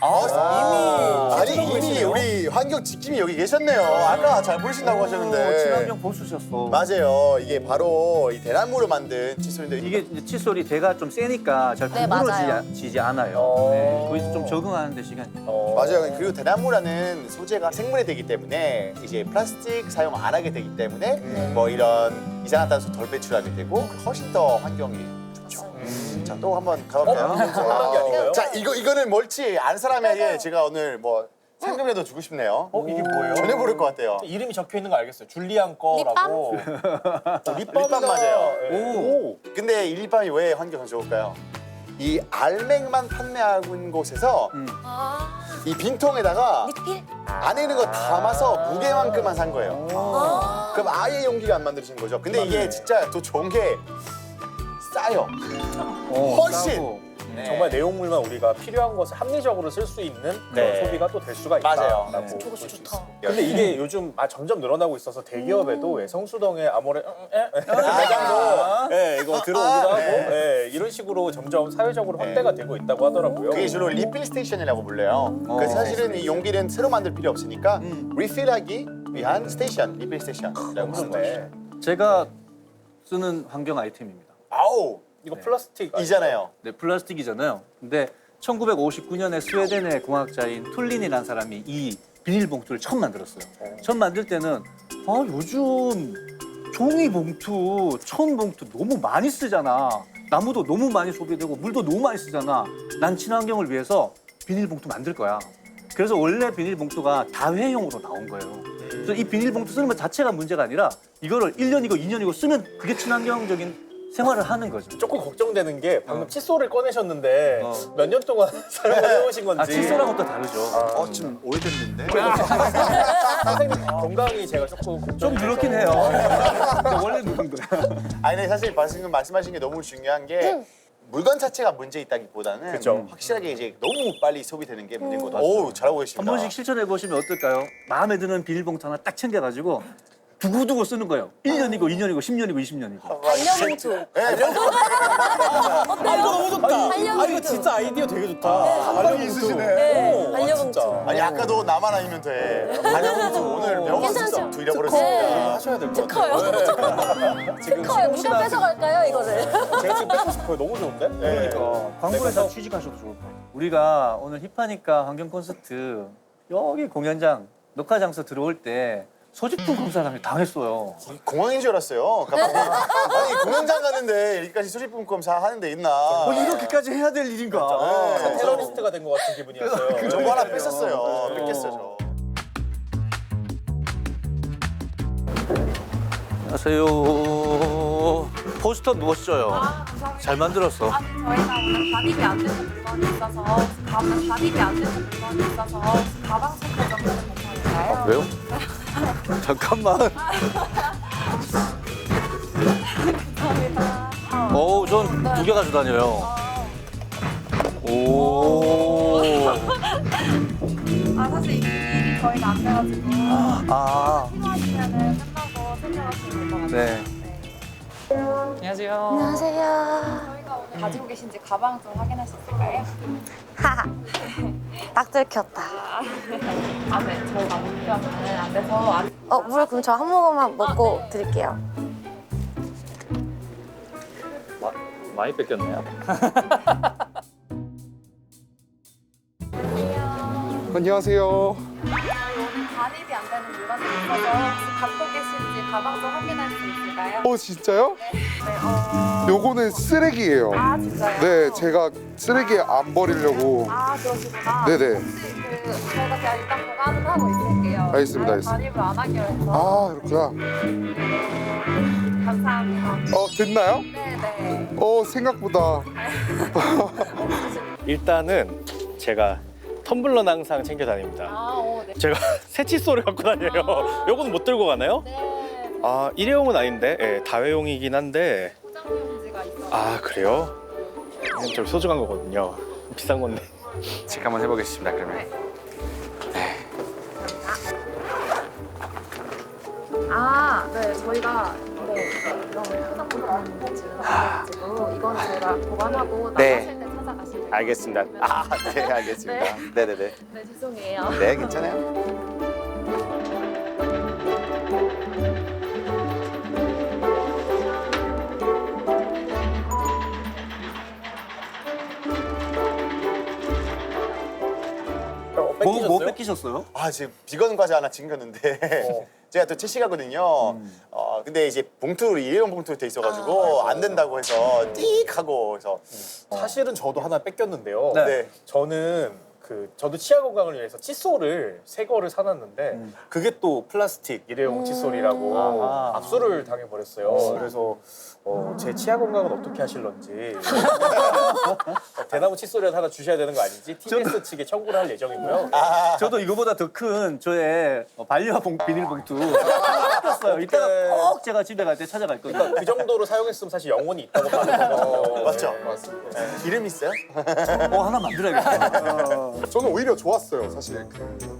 이미 우리 환경 지킴이 여기 계셨네요. 아까 잘 모르신다고 하셨는데. 친환경 보수셨어. 맞아요. 이게 바로 이 대나무로 만든 칫솔인데 이게 이제 칫솔이 대가 좀 세니까 잘 네, 맞아요. 부러지지 않아요. 네, 거기서 좀 적응하는 데 시간이. 맞아요. 그리고 대나무라는 소재가 생물의 되기 때문에 이제 플라스틱 사용 안 하게 되기 때문에 뭐 이런 이산화탄소 덜 배출하게 되고 훨씬 더 환경이 좋죠. 자, 또 한번 가볼까요? 끝난 게 아닌가요? 자, 이거는 뭘지 아는 사람에게 제가 오늘 뭐 상금이라도 주고 싶네요. 이게 뭐예요? 전혀 모를 것 같아요. 이름이 적혀 있는 거 알겠어요. 줄리안 거라고. 립밤 맞아요. 오. 근데 이 립밤이 왜 환경에 좋을까요? 이 알맹만 판매하고 있는 곳에서 아, 이 빈통에다가 리필? 안에 있는 거 담아서 무게만큼만 산 거예요. 그럼 아예 용기가 안 만들어진 거죠. 근데 이게 진짜 더 좋은 게 싸요. 훨씬. 싸고. 네. 정말 내용물만 우리가 필요한 것을 합리적으로 쓸 수 있는 그런 네. 소비가 또 될 수가 있다. 맞아요. 라고 저거 볼수 좋다. 있습니다. 근데 이게 요즘 점점 늘어나고 있어서 대기업에도 왜 성수동에 아모레 매장도 이거 들어오기도 하고 이런 식으로 점점 사회적으로 확대가 되고 있다고 하더라고요. 그게 주로 리필 스테이션이라고 불려요. 그래서 사실은 이 용기는 새로 만들 필요 없으니까 리필하기 위한 스테이션, 리필 스테이션이라고 부르는 거예요. 제가 쓰는 환경 아이템입니다. 아우, 이거 플라스틱 이잖아요. 네, 플라스틱이잖아요. 근데 1959년에 스웨덴의 공학자인 툴린이라는 사람이 이 비닐봉투를 처음 만들었어요. 처음 만들 때는 요즘 종이봉투, 천봉투 너무 많이 쓰잖아. 나무도 너무 많이 소비되고 물도 너무 많이 쓰잖아. 난 친환경을 위해서 비닐봉투 만들 거야. 그래서 원래 비닐봉투가 다회용으로 나온 거예요. 그래서 이 비닐봉투 쓰는 것 자체가 문제가 아니라 이거를 1년이고 2년이고 쓰면 그게 친환경적인 생활을 하는 거죠. 조금 걱정되는 게 방금 칫솔을 꺼내셨는데 몇 년 동안 사용을 해오신 건지. 칫솔하고는 또 다르죠. 좀 오래됐는데. 선생님 건강이 제가 조금 좀 그렇긴 해요. 원래 누른 거야. 아니, 근데 사실 방금 말씀하신 게 너무 중요한 게 물건 자체가 문제 있다기보다는 그죠. 확실하게 이제 너무 빨리 소비되는 게 문제인 것 같아요. 오, 잘하고 한 계십니다. 번씩 실천해 보시면 어떨까요? 마음에 드는 비닐봉투 하나 딱 챙겨가지고 두고두고 쓰는 거예요. 1년이고 2년이고 10년이고 20년이고. 반려봉투. 네, 너무 좋다. 반려봉투. 이거 진짜 아이디어 되게 좋다. 반려봉투. 있으시네. 네, 반려봉투. 아니, 아까도 나만 아니면 돼. 반영봉투 오늘 명언 괜찮죠? 두 잃어버렸습니다. 하셔야 될 것 같아요. 특허요. 특허요. 누가 뺏어갈까요, 이거를? 제가 지금 뺏고 싶어요. 너무 좋은데? 그러니까 광고에서 취직하셔도 좋을 거예요. 우리가 오늘 힙하니까 환경 콘서트 여기 공연장 녹화 장소 들어올 때 소지품 검사를 당했어요. 공항인 줄 알았어요. 갑자기. 아니, 공연장 가는데 여기까지 소지품 검사 하는 데 있나. 이렇게까지 해야 될 일인가? 네. 테러리스트가 된 것 같은 기분이었어요. 저거 하나 뺐었어요. 뺏겼어요, 저. 안녕하세요. 포스터 누웠어요. 잘 만들었어. 아니 저희가 오늘 반입이 안 되는 물건이 있어서 반입이 안 되는 물건이 있어서 가방 선물 좀 해도 괜찮을까요? 왜요? 잠깐만. 오, 전 두 개 가지고 다녀요. 오. 아 사실 이 저희가 안 돼가지고 아. 필요하시면은 끝나고 챙겨가시면 될 것 같아요. 네. 안녕하세요. 안녕하세요. 저희가 오늘 가지고 계신지 가방 좀 확인할 수 있을까요? 하하. 딱 들켰다. 아 네, 저희가 못 필요하면은 안 돼서 물 그럼 저 한 모금만 먹고 드릴게요. 많이 뺏겼네요. 안녕하세요. 저희 오늘 반입이 안 되는 물건이 있어서 혹시 갖고 계신지 가방 좀 확인할 수 있을까요? 진짜요? 네, 요거는 쓰레기예요. 아 진짜요? 네, 제가 쓰레기에 안 버리려고. 아 그러시구나. 네네. 혹시 저희가 그냥 일단 보관은 하고 있을게요. 알겠습니다, 저희 알겠습니다. 반입을 안 하기로 해서. 아, 그렇구나. 감사합니다. 됐나요? 네네. 생각보다. 일단은 제가 텀블러는 항상 챙겨 다닙니다. 네. 제가 새 칫솔을 갖고 다녀요. 요거는 못 들고 가나요? 네. 일회용은 아닌데 다회용이긴 한데. 포장용지가 있어서. 아, 그래요? 좀 소중한 거거든요. 비싼 건데. 체크 한번 해보겠습니다. 그러면 네, 저희가 이런 포장품을 지금 가지고 이건 저희가 보관하고 네. 나가실 때 찾아가시면 나가시면 알겠습니다. 아, 네, 알겠습니다. 네, 네, 네. 네, 죄송해요. 네, 괜찮아요. 뭐 뺏기셨어요? 아, 지금 비건 과자 하나 챙겼는데 제가 또 채식하거든요. 근데 이제 봉투로 일회용 봉투로 돼 있어가지고 안 된다고 해서 띡 하고 해서 사실은 저도 하나 뺏겼는데요. 네. 네. 저도 치아 건강을 위해서 칫솔을 새 거를 사놨는데 그게 또 플라스틱 일회용 칫솔이라고 아하. 압수를 당해버렸어요. 그래서 제 치아 건강은 어떻게 하실런지 대나무 칫솔이라도 하나 주셔야 되는 거 아닌지 TBS 측에 청구를 할 예정이고요. 저도 이거보다 더 큰 저의 반려봉 비닐봉투 뺏겼어요. 이따가 꼭 제가 집에 갈 때 찾아갈 거예요. 그러니까 그 정도로 사용했으면 사실 영혼이 있다고 봐는 거거든요. 맞죠? 네. 맞습니다. 이름 있어요? 하나 만들어야겠다. 저는 오히려 좋았어요. 사실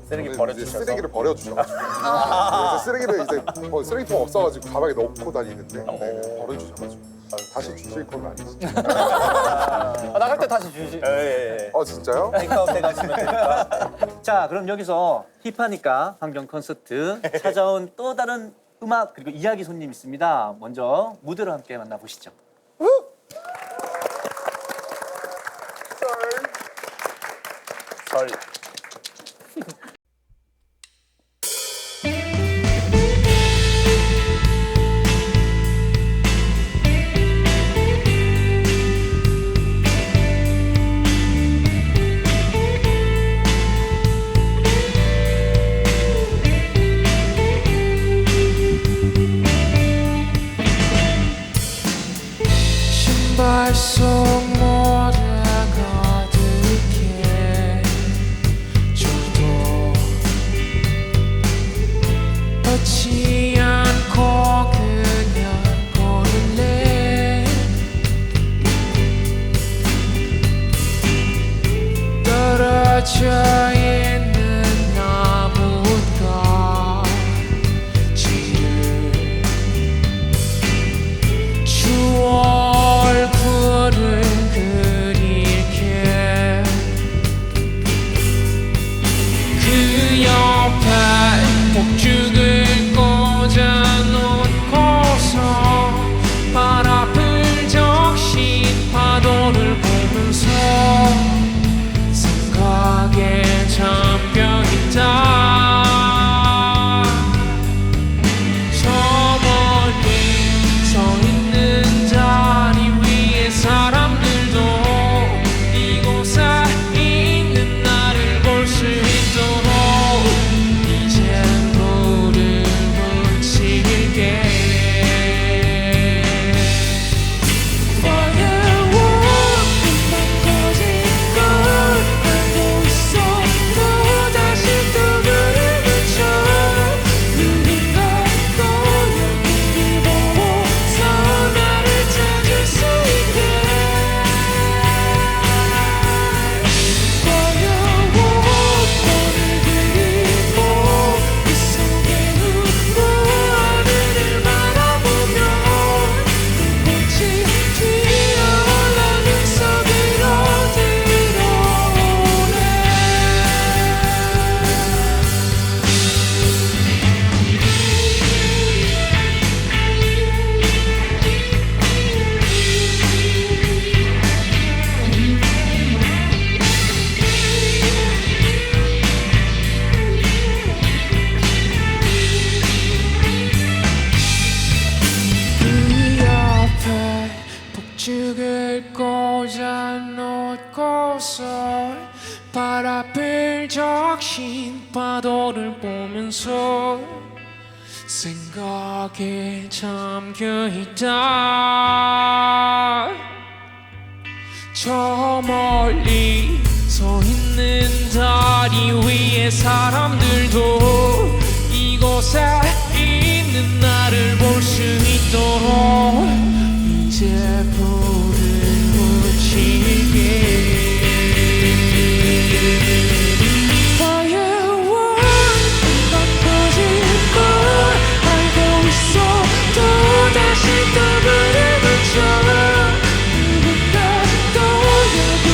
쓰레기 이제 버려주셔서. 쓰레기를 버려주셔가지고 그래서 쓰레기를 이제 쓰레기통 없어가지고 가방에 넣고 다니는데 네, 버려주셔가지고 다시 주실 건 아니시죠? 나갈 때 다시 주시. 예. 진짜요? 테이크아웃 해가시면 되니까. 자, 그럼 여기서 힙하니까 환경 콘서트 찾아온 또 다른 음악 그리고 이야기 손님 있습니다. 먼저 무대로 함께 만나보시죠. 설. 신발 속 모래가 가득해 저도 얻지 않고 그냥 걸을래 떨어져 있는 나무가 지를 주워 얼굴을 그릴게 그 옆에 폭죽을 꽂아놓고서 바람을 적신 파도를 보면서 생각에 잠겨있다 저 멀리 서 있는 자리 위에 사람들도 이곳에 있는 나를 볼 수 있도록 이제 물을 묻힐게 Firework 꺼진 걸 알고 있어 또다시 또 불을 붙여 누군가 또 여기 보고서 나를 찾을 수 있게 Firework 너를 그리고 그 속에 웃고 하늘을 바라보며 꽃이 튀어올라 눈썹으로 들어오네 그 옆에 폭죽을 꽂아놓고서 바람을 적신 파도를 보면서 생각에 잠겨있다 저 멀리 서 있는 다리 위에 사람들도 이곳에 있는 나를 볼 수 있도록 이제 불을 붙일게 Firework 넌 꺼진 걸 알고 있어 또다시 또 불을 붙여 누군가 또 여기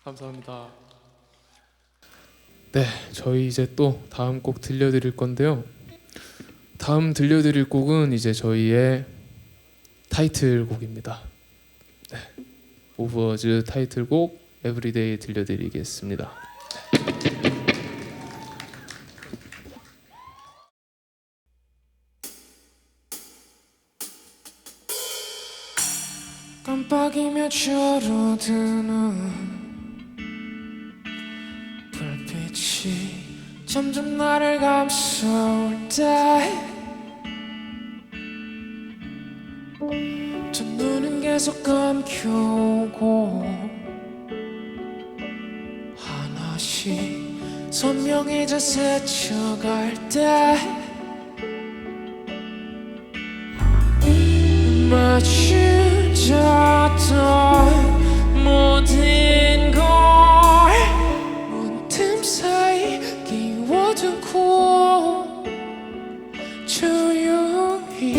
감사합니다. 네, 저희 이제 또 다음 곡 들려드릴 건데요. 다음 들려드릴 곡은 이제 저희의 타이틀곡입니다. 네, 오브워즈 타이틀곡 에브리데이 들려드리겠습니다. 깜빡이며 줄어드는 불빛이 점점 나를 감싸올 때 두 눈은 계속 감겨오고 하나씩 선명해져 스쳐갈 때 마주쳤던 모든 걸 문틈 사이 끼워두고 조용히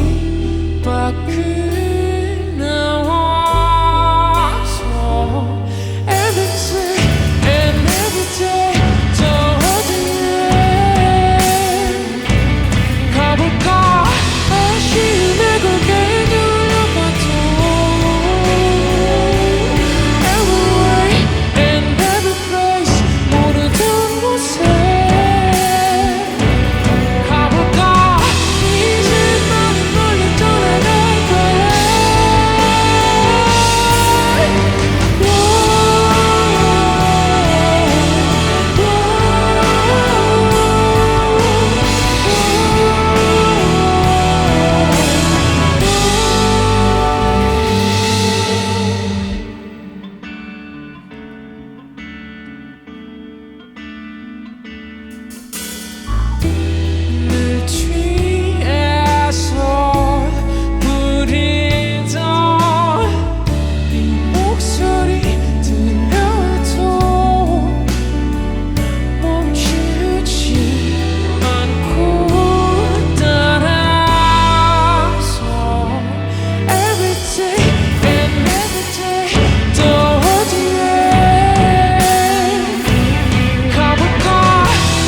밖을 나와서 Every day and every day 저 어디에 가볼까 아쉬움의 고개 눌러봐도 Everywhere and every place 모르던 곳에 가볼까 이제 나는 멀리 떠나갈 거야 늘 뒤에서 부리던 네 목소리 들려도 멈추지 않고 따라서 Every day and every day 또 어디에 가볼까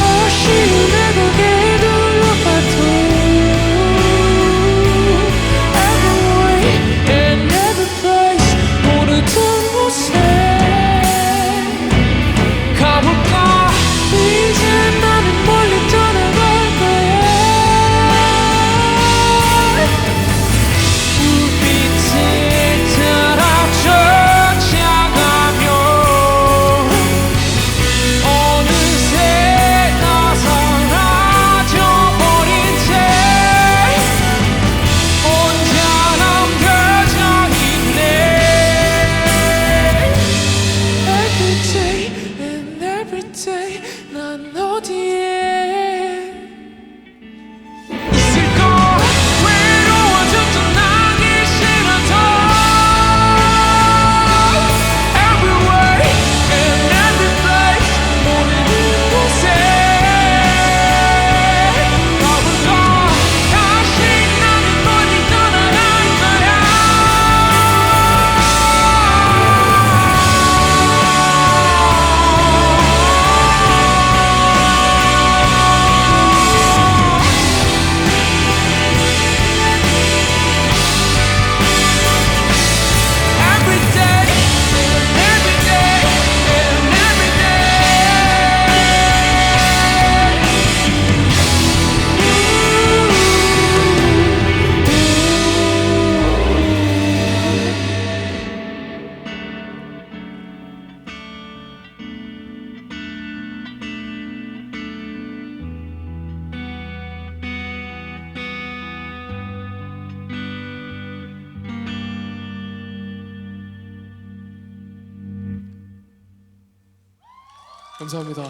아쉬움의 고개 눌러봐도 Everywhere and every place 모르던 곳에 가볼까 이제 나는 멀리 떠나갈 거야 불빛을 따라 쫓아가며 어느새 나 사라져버린 채 혼자 남겨져있네 Every day and every day 난 어디에 있을까 외로워져도 나기 싫어도 Everywhere and every place 모르는 곳에 가볼까 다시 나는 멀리 떠나갈 거야 Every day and every day and every 감사합니다.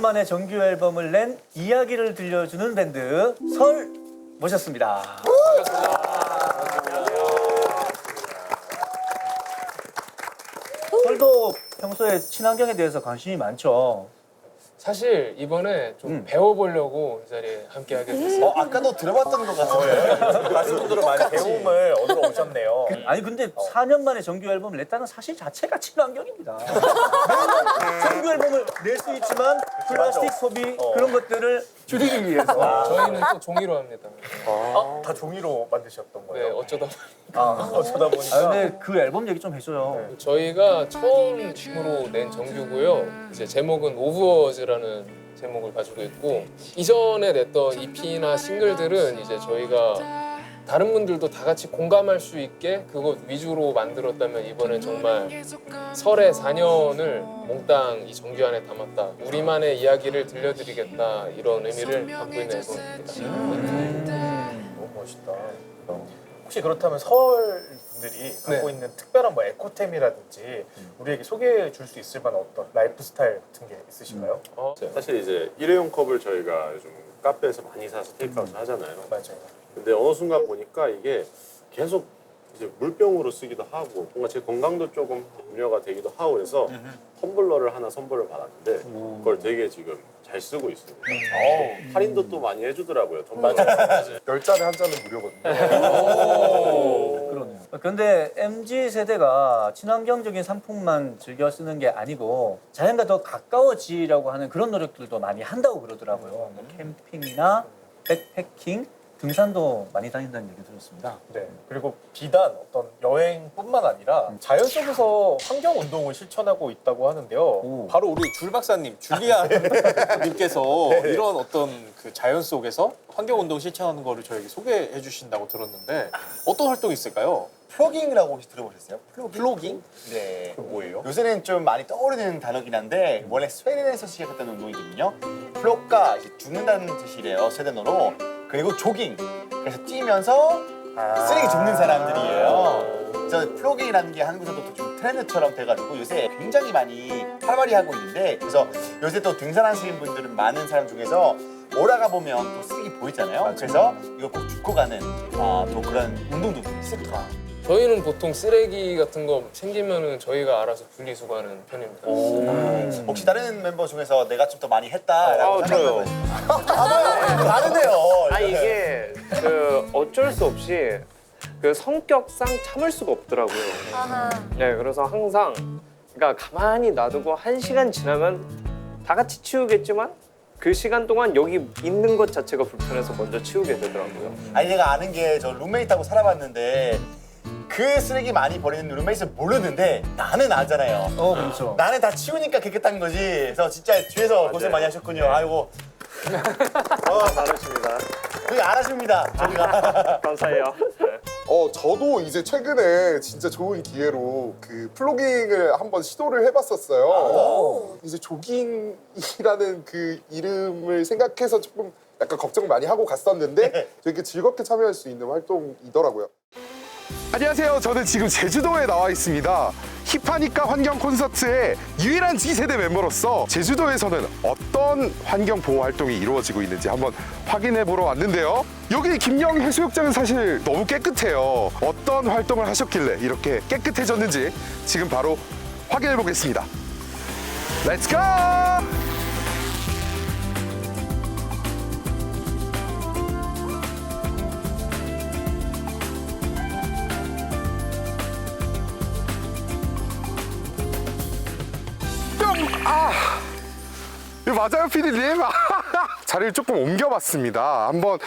4년 만에 정규 앨범을 낸 이야기를 들려주는 밴드 설 모셨습니다. 설도 평소에 친환경에 대해서 관심이 많죠. 사실 이번에 좀 배워보려고 이 자리에 함께하게 됐어요. 아까도 들어봤던 것 같은데. 많은 분들은 많이 배움을 얻으러 오셨네요. 아니 근데 4년 만에 정규 앨범을 냈다는 사실 자체가 친환경입니다. 매년 정규 앨범을 낼 수 있지만 플라스틱 소비 그런 것들을 줄이기 위해서. 저희는 또 종이로 합니다. 다 종이로 만드셨던 네, 거예요? 어쩌다 어쩌다 보니까. 근데 그 앨범 얘기 좀 해줘요. 저희가 처음으로 낸 정규고요. 이제 제목은 오브워즈라는 제목을 가지고 있고 이전에 냈던 EP나 싱글들은 이제 저희가 다른 분들도 다 같이 공감할 수 있게 그것 위주로 만들었다면 이번엔 정말 설의 4년을 몽땅 이 정규 안에 담았다. 우리만의 이야기를 들려드리겠다. 이런 의미를 담고 있는 앨범입니다. 너무 멋있다. 혹시 그렇다면 서울 분들이 갖고 네. 있는 특별한 뭐 에코템이라든지 우리에게 소개해 줄 수 있을 만한 어떤 라이프 스타일 같은 게 있으신가요? 사실 이제 일회용 컵을 저희가 요즘 카페에서 많이 사서 테이크아웃 하잖아요. 맞아요. 근데 어느 순간 보니까 이게 계속 이제 물병으로 쓰기도 하고 뭔가 제 건강도 조금 염려가 되기도 하고 그래서 텀블러를 하나 선물을 받았는데 그걸 되게 지금 잘 쓰고 있습니다. 할인도 또 많이 해주더라고요. 텀블러. 10잔에 한 잔은 무료거든요. 그러네요. 그런데 MZ 세대가 친환경적인 상품만 즐겨 쓰는 게 아니고 자연과 더 가까워지려고 하는 그런 노력들도 많이 한다고 그러더라고요. 뭐 캠핑이나 백패킹, 등산도 많이 다닌다는 얘기 들었습니다. 네. 그리고 비단 어떤 여행뿐만 아니라 자연 속에서 환경 운동을 실천하고 있다고 하는데요. 바로 우리 줄 박사님, 줄리아 님께서 이런 어떤 그 자연 속에서 환경 운동 실천하는 거를 저에게 소개해 주신다고 들었는데 어떤 활동이 있을까요? 플로깅이라고 혹시 들어보셨어요? 플로깅? 네. 그 뭐예요? 요새는 좀 많이 떠오르는 단어긴 한데 원래 스웨덴에서 시작했던 운동이거든요. 플로가 이제 죽는다는 뜻이래요, 스웨덴어로. 그리고 조깅. 그래서 뛰면서 쓰레기 줍는 사람들이에요. 그래서 플로깅이라는 게 한국에서도 좀 트렌드처럼 돼가지고 요새 굉장히 많이 활발히 하고 있는데 그래서 요새 또 등산하시는 분들은 많은 사람 중에서 올라가 보면 또 쓰레기 보이잖아요. 그래서 이거 꼭 줍고 가는 또 그런 운동도 있습니다. 저희는 보통 쓰레기 같은 거 생기면은 저희가 알아서 분리수거하는 편입니다. 혹시 다른 멤버 중에서 내가 좀 더 많이 했다라고 저요. 다르네요. 이게 그 어쩔 수 없이 그 성격상 참을 수가 없더라고요. 네, 그래서 항상 그러니까 가만히 놔두고 1시간 지나면 다 같이 치우겠지만 그 시간 동안 여기 있는 것 자체가 불편해서 먼저 치우게 되더라고요. 아니 내가 아는 게 저 룸메이트하고 살아봤는데 그 쓰레기 많이 버리는 룸메이트는 모르는데 나는 알잖아요. 그렇죠. 나는 다 치우니까 깨끗한 거지. 그래서 진짜 뒤에서 고생 많이 하셨군요. 아이고. 다르십니다. 되게 알아줍니다. 저희가. 감사해요. 저도 이제 최근에 진짜 좋은 기회로 그 플로깅을 한번 시도를 해봤었어요. 이제 조깅이라는 그 이름을 생각해서 조금 약간 걱정 많이 하고 갔었는데 되게 즐겁게 참여할 수 있는 활동이더라고요. 안녕하세요. 저는 지금 제주도에 나와 있습니다. 힙하니까 환경 콘서트의 유일한 G세대 멤버로서 제주도에서는 어떤 환경 보호 활동이 이루어지고 있는지 한번 확인해 보러 왔는데요. 여기 김영 해수욕장은 사실 너무 깨끗해요. 어떤 활동을 하셨길래 이렇게 깨끗해졌는지 지금 바로 확인해 보겠습니다. 렛츠 고! 이거 맞아요, PD님? 자리를 조금 옮겨봤습니다. 한번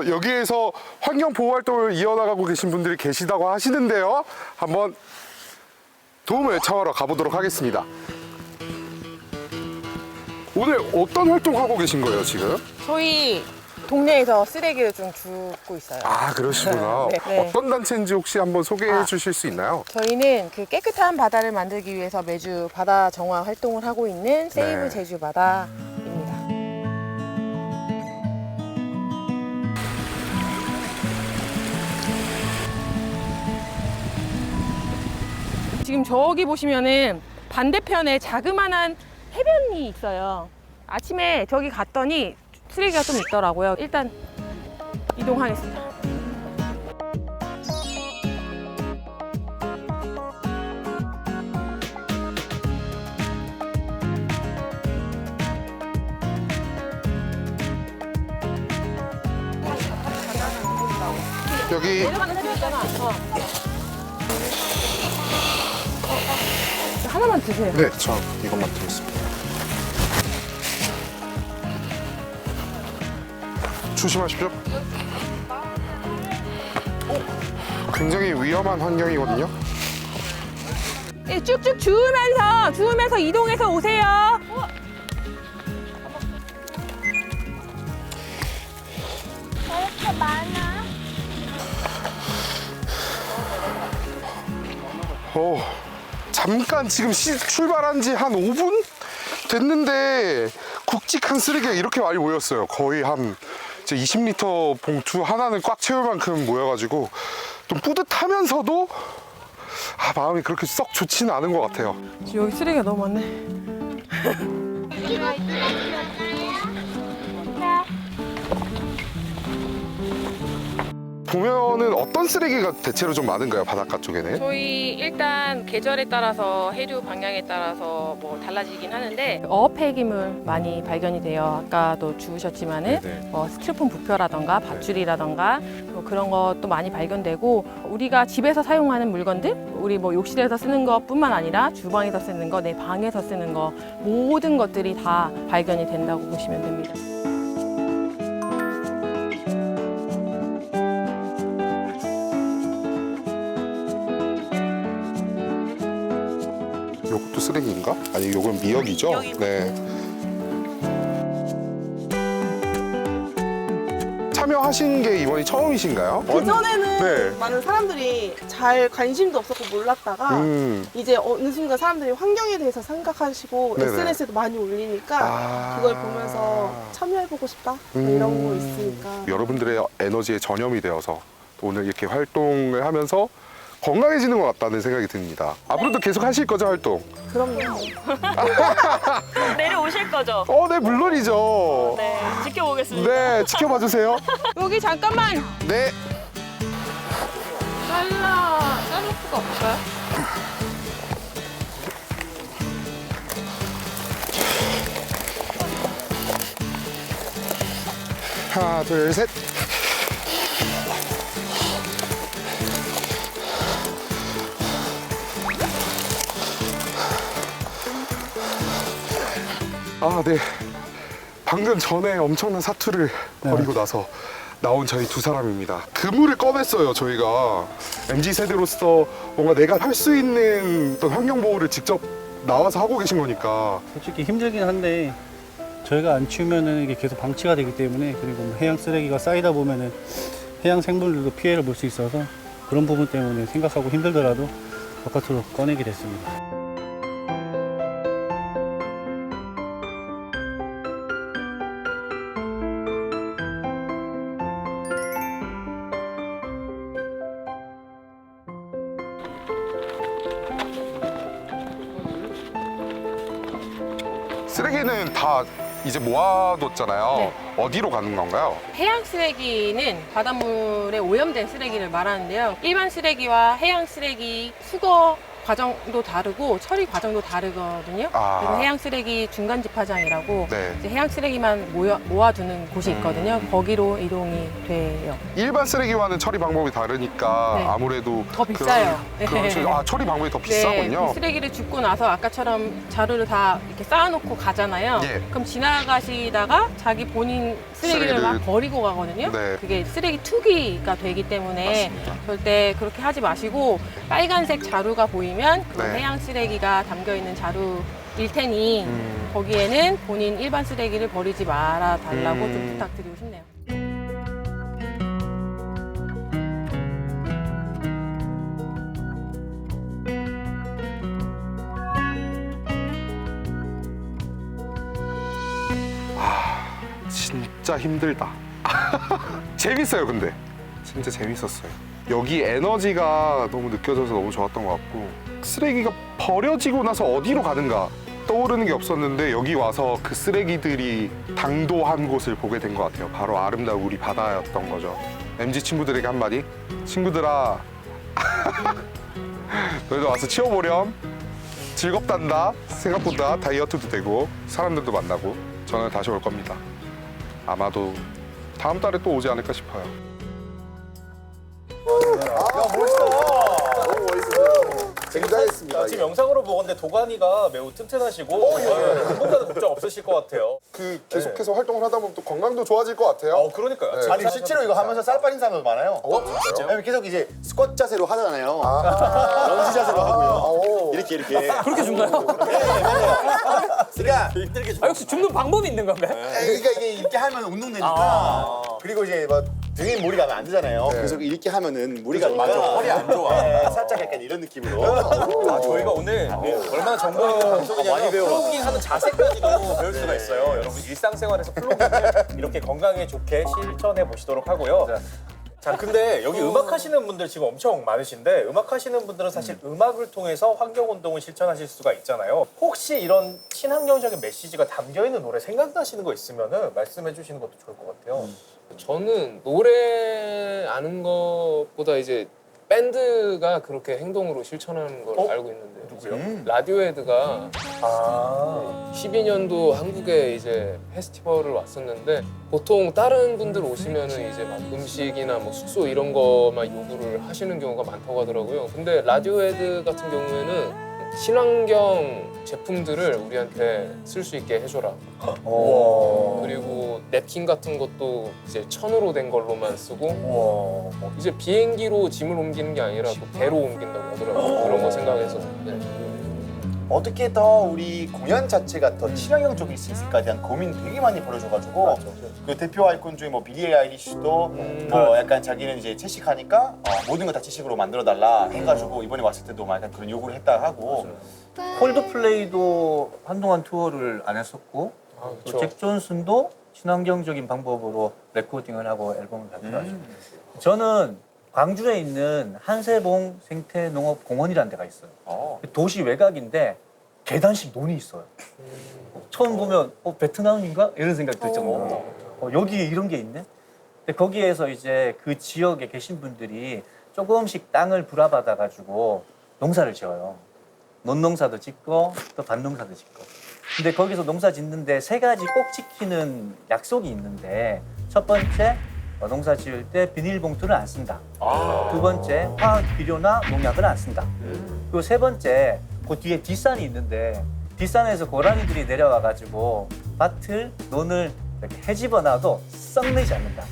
여기에서 환경보호 활동을 이어나가고 계신 분들이 계시다고 하시는데요. 한번 도움을 청하러 가보도록 하겠습니다. 오늘 어떤 활동하고 계신 거예요, 지금? 저희 동네에서 쓰레기를 좀 줍고 있어요. 아, 그러시구나. 네. 어떤 단체인지 혹시 한번 소개해 주실 수 있나요? 저희는 그 깨끗한 바다를 만들기 위해서 매주 바다 정화 활동을 하고 있는 세이브 제주 바다입니다. 지금 저기 보시면은 반대편에 자그마한 해변이 있어요. 아침에 저기 갔더니 쓰레기가 좀 있더라고요. 일단 이동하겠습니다. 여기 내려가는 데 있잖아. 하나만 드세요. 네, 저 이것만 드리겠습니다. 조심하십시오. 굉장히 위험한 환경이거든요. 네, 쭉쭉 주우면서 이동해서 오세요. 이렇게 많아? 잠깐 지금 출발한 지 한 5분 됐는데 굵직한 쓰레기가 이렇게 많이 모였어요. 거의 한 이제 20리터 봉투 하나는 꽉 채울 만큼 모여가지고 좀 뿌듯하면서도 마음이 그렇게 썩 좋지는 않은 것 같아요. 여기 쓰레기가 너무 많네. 보면은 어떤 쓰레기가 대체로 좀 많은가요, 바닷가 쪽에는? 저희 일단 계절에 따라서 해류 방향에 따라서 뭐 달라지긴 하는데 어업 폐기물 많이 발견이 돼요. 아까도 주우셨지만은 스티로폼 부표라던가 밧줄이라던가 뭐 그런 것도 많이 발견되고 우리가 집에서 사용하는 물건들 우리 뭐 욕실에서 쓰는 것뿐만 아니라 주방에서 쓰는 거, 내 방에서 쓰는 거 모든 것들이 다 발견이 된다고 보시면 됩니다. 요것도 쓰레기인가? 아니, 요건 미역이죠? 네. 참여하신 게 이번이 처음이신가요? 그전에는 네. 많은 사람들이 잘 관심도 없었고 몰랐다가 이제 어느 순간 사람들이 환경에 대해서 생각하시고 네네. SNS에도 많이 올리니까 그걸 보면서 참여해보고 싶다 뭐 이런 거 있으니까 여러분들의 에너지에 전염이 되어서 오늘 이렇게 활동을 하면서 건강해지는 것 같다는 생각이 듭니다. 앞으로도 계속 하실 거죠, 활동? 그럼요. 내려오실 거죠? 네, 물론이죠. 네, 지켜보겠습니다. 네, 지켜봐 주세요. 여기 잠깐만. 네. 자를 수가 없어요? 하나, 둘, 셋. 네. 방금 전에 엄청난 사투를 벌이고 나서 나온 저희 두 사람입니다. 그물을 꺼냈어요, 저희가. MZ세대로서 뭔가 내가 할 수 있는 어떤 환경보호를 직접 나와서 하고 계신 거니까. 솔직히 힘들긴 한데 저희가 안 치우면은 이게 계속 방치가 되기 때문에 그리고 뭐 해양 쓰레기가 쌓이다 보면은 해양 생물들도 피해를 볼 수 있어서 그런 부분 때문에 생각하고 힘들더라도 바깥으로 꺼내게 됐습니다. 쓰레기는 다 이제 모아뒀잖아요. 네. 어디로 가는 건가요? 해양 쓰레기는 바닷물에 오염된 쓰레기를 말하는데요. 일반 쓰레기와 해양 쓰레기 수거 과정도 다르고 처리 과정도 다르거든요. 그래서 해양 쓰레기 중간 집화장이라고 네. 이제 해양 쓰레기만 모아두는 곳이 있거든요. 거기로 이동이 돼요. 일반 쓰레기와는 처리 방법이 다르니까 네. 아무래도 더 비싸요. 처리 방법이 더 네, 비싸군요. 그 쓰레기를 줍고 나서 아까처럼 자루를 다 이렇게 쌓아놓고 가잖아요. 예. 그럼 지나가시다가 자기 본인 쓰레기를 막 버리고 가거든요. 네. 그게 쓰레기 투기가 되기 때문에 맞습니다. 절대 그렇게 하지 마시고 빨간색 자루가 보이면 그건 네. 해양 쓰레기가 담겨 있는 자루일 테니 거기에는 본인 일반 쓰레기를 버리지 말아 달라고 좀 부탁드리고 싶네요. 진짜 힘들다. 재밌어요, 근데. 진짜 재밌었어요. 여기 에너지가 너무 느껴져서 너무 좋았던 것 같고 쓰레기가 버려지고 나서 어디로 가는가 떠오르는 게 없었는데 여기 와서 그 쓰레기들이 당도한 곳을 보게 된 것 같아요. 바로 아름다운 우리 바다였던 거죠. MZ 친구들에게 한마디. 친구들아, 너희도 와서 치워보렴. 즐겁단다. 생각보다 다이어트도 되고 사람들도 만나고 저는 다시 올 겁니다. 아마도 다음 달에 또 오지 않을까 싶어요. 굉장했습니다. 지금 영상으로 보건데 도가니가 매우 튼튼하시고 운동가도 걱정 없으실 것 같아요. 그 계속해서 활동을 하다 보면 또 건강도 좋아질 것 같아요. 그러니까요. 아니 실제로 이거 하면서 살 빠진 사람도 많아요. 진짜요? 왜냐면 계속 이제 스쿼트 자세로 하잖아요. 런지 자세로 하고요. 이렇게. 그렇게 준가요? 그러니까 역시 줍는 방법이 있는 건가요? 그러니까 이게 이렇게 하면 운동되니까. 그리고 이제 막 등에 무리 가면 안 되잖아요. 그래서 이렇게 하면은 무리 가니까 허리 안 좋아. 네, 살짝 약간 이런 느낌으로. 저희가 오늘 얼마나 정보 있는 방송이냐면 플로깅 하는 자세까지도 배울 수가 있어요. 여러분 일상생활에서 플로깅을 이렇게 건강에 좋게 실천해 보시도록 하고요. 자, 근데 여기 음악 하시는 분들 지금 엄청 많으신데 음악 하시는 분들은 사실 음악을 통해서 환경운동을 실천하실 수가 있잖아요. 혹시 이런 친환경적인 메시지가 담겨있는 노래 생각나시는 거 있으면 말씀해 주시는 것도 좋을 것 같아요. 저는 노래 아는 것보다 이제 밴드가 그렇게 행동으로 실천하는 걸 알고 있는데 누구요? 라디오헤드가 12년도 한국에 이제 페스티벌을 왔었는데 보통 다른 분들 오시면은 이제 막 음식이나 뭐 숙소 이런 거만 요구를 하시는 경우가 많다고 하더라고요. 근데 라디오헤드 같은 경우에는 친환경 제품들을 우리한테 쓸 수 있게 해줘라. 그리고 냅킨 같은 것도 이제 천으로 된 걸로만 쓰고 이제 비행기로 짐을 옮기는 게 아니라 또 배로 옮긴다고 하더라고요. 그런 거 생각해서. 네. 어떻게 더 우리 공연 자체가 더 친환경적일 수 있을까에 대한 고민 되게 많이 벌어져가지고 그 대표 아이콘 중에 뭐 빌리 아일리시도 뭐 약간 자기는 이제 채식하니까 모든 거 다 채식으로 만들어달라 해가지고 이번에 왔을 때도 막 약간 그런 요구를 했다 하고 콜드플레이도 한동안 투어를 안 했었고 또 그렇죠. 잭 존슨도 친환경적인 방법으로 레코딩을 하고 앨범을 발표하죠. 저는 광주에 있는 한세봉 생태농업공원이라는 데가 있어요. 도시 외곽인데 계단식 논이 있어요. 처음 보면 베트남인가? 이런 생각이 들 정도로 여기에 이런 게 있네? 근데 거기에서 이제 그 지역에 계신 분들이 조금씩 땅을 불화받아 가지고 농사를 지어요. 논농사도 짓고 또 밭농사도 짓고. 근데 거기서 농사 짓는데 세 가지 꼭 지키는 약속이 있는데 첫 번째 농사 지을 때 비닐봉투를 안 쓴다. 두 번째 화학 비료나 농약을 안 쓴다. 그리고 세 번째 그 뒤에 뒷산이 있는데 뒷산에서 고라니들이 내려와 가지고 밭을 논을 이렇게 헤집어 놔도 썩내지 않는다.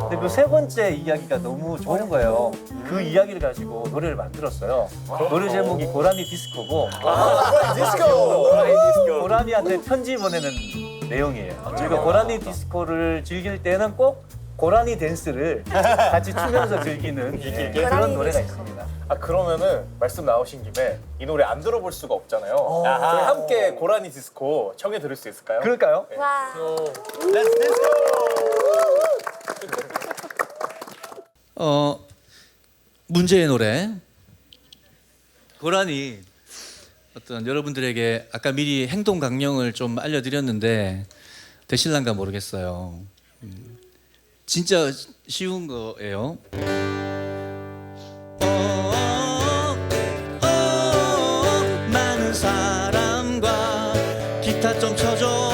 근데 그 세 번째 이야기가 너무 좋은 거예요. 그 이야기를 가지고 노래를 만들었어요. 노래 제목이 고라니 디스코고 고라니한테 편지 보내는 내용이에요. 그리고 고라니 디스코를 즐길 때는 꼭 고라니 댄스를 같이 추면서 즐기는 그런 노래가 있습니다. 그러면은 말씀 나오신 김에 이 노래 안 들어볼 수가 없잖아요. 저희 함께 고라니 디스코 청해 들을 수 있을까요? 그럴까요? 와. 렛츠 디스코! 문제의 노래 고라니 어떤 여러분들에게 아까 미리 행동 강령을 좀 알려드렸는데 되실란가 모르겠어요. 진짜 쉬운 거예요. 많은 사람과 기타 좀 쳐줘.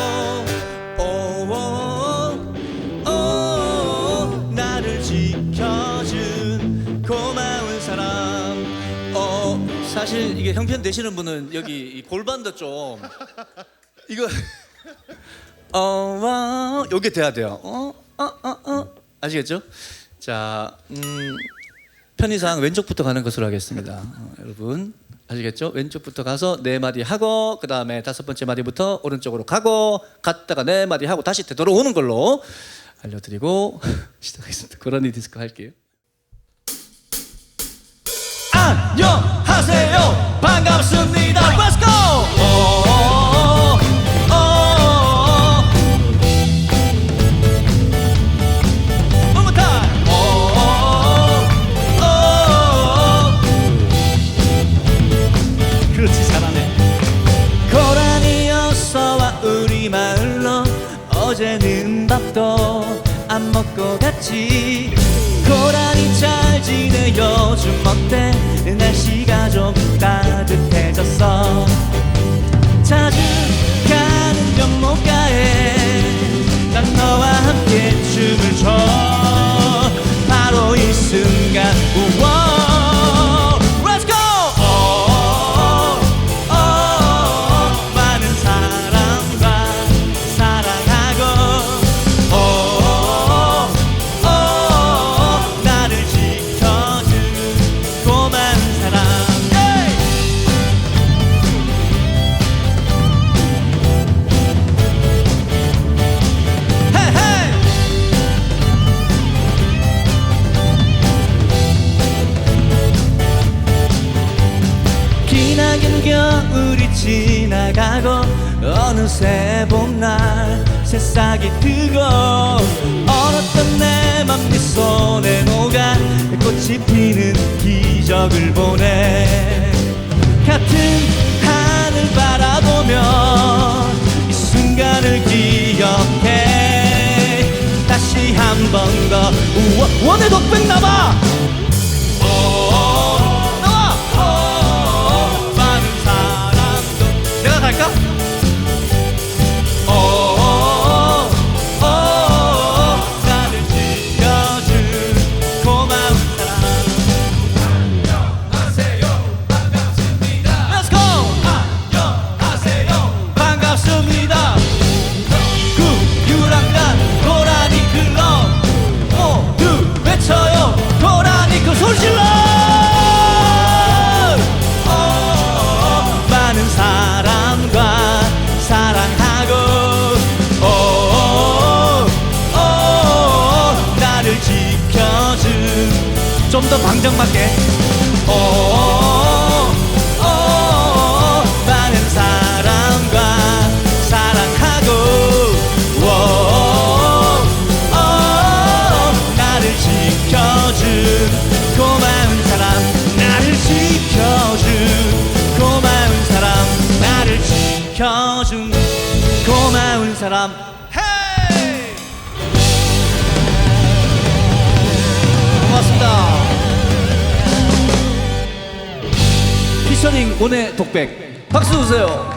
나를 지켜준 고마운 사람. 사실 이게 형편 되시는 분은 여기 이 골반도 좀 이거 요게 돼야 돼요. 아시겠죠? 자, 편의상 왼쪽부터 가는 것으로 하겠습니다. 여러분 아시겠죠? 왼쪽부터 가서 네 마디 하고 그 다음에 다섯 번째 마디부터 오른쪽으로 가고 갔다가 네 마디 하고 다시 되돌아오는 걸로 알려드리고 시작하겠습니다. 고라니 디스코 할게요. 안녕하세요. 반갑습니다. Let's go. 그렇지 잘하네. 고라니 것 같지. 고라니 잘 지내 요즘 어때? 날씨가 좀 따뜻해졌어. 자주 가는 연못가에 난 너와 함께 춤을 춰. 바로 이 순간 우와. Let's go! 많은 사람과 사랑하고 나를 지켜준 고마운 사람. 기나긴 겨울이 지나가고 어느새 봄날 새싹이 트고 얼었던 내 맘 네 손에 녹아 꽃이 피는 기적을 보내. 같은 하늘 바라보며 이 순간을 기억해. 다시 한 번 더 원의 독백 남아. 많은 사람도 내가 갈까? 나를 지켜준 고마운 사람. 안녕하세요, 반갑습니다. Let's go. 안녕하세요, 반갑습니다. 유랑단 고라니 클럽 모두 외쳐요. 고라니 클럽 소리 질러. 많은 사람과 사랑하고 나를 지켜준 좀 더 방정맞게 많은 사람과 사랑하고 나를 지켜준 고마운 사람. 나를 지켜준 고마운 사람. 나를 지켜준 고마운 사람. 헤이! 고맙습니다. 피처링 온의 독백 박수 주세요.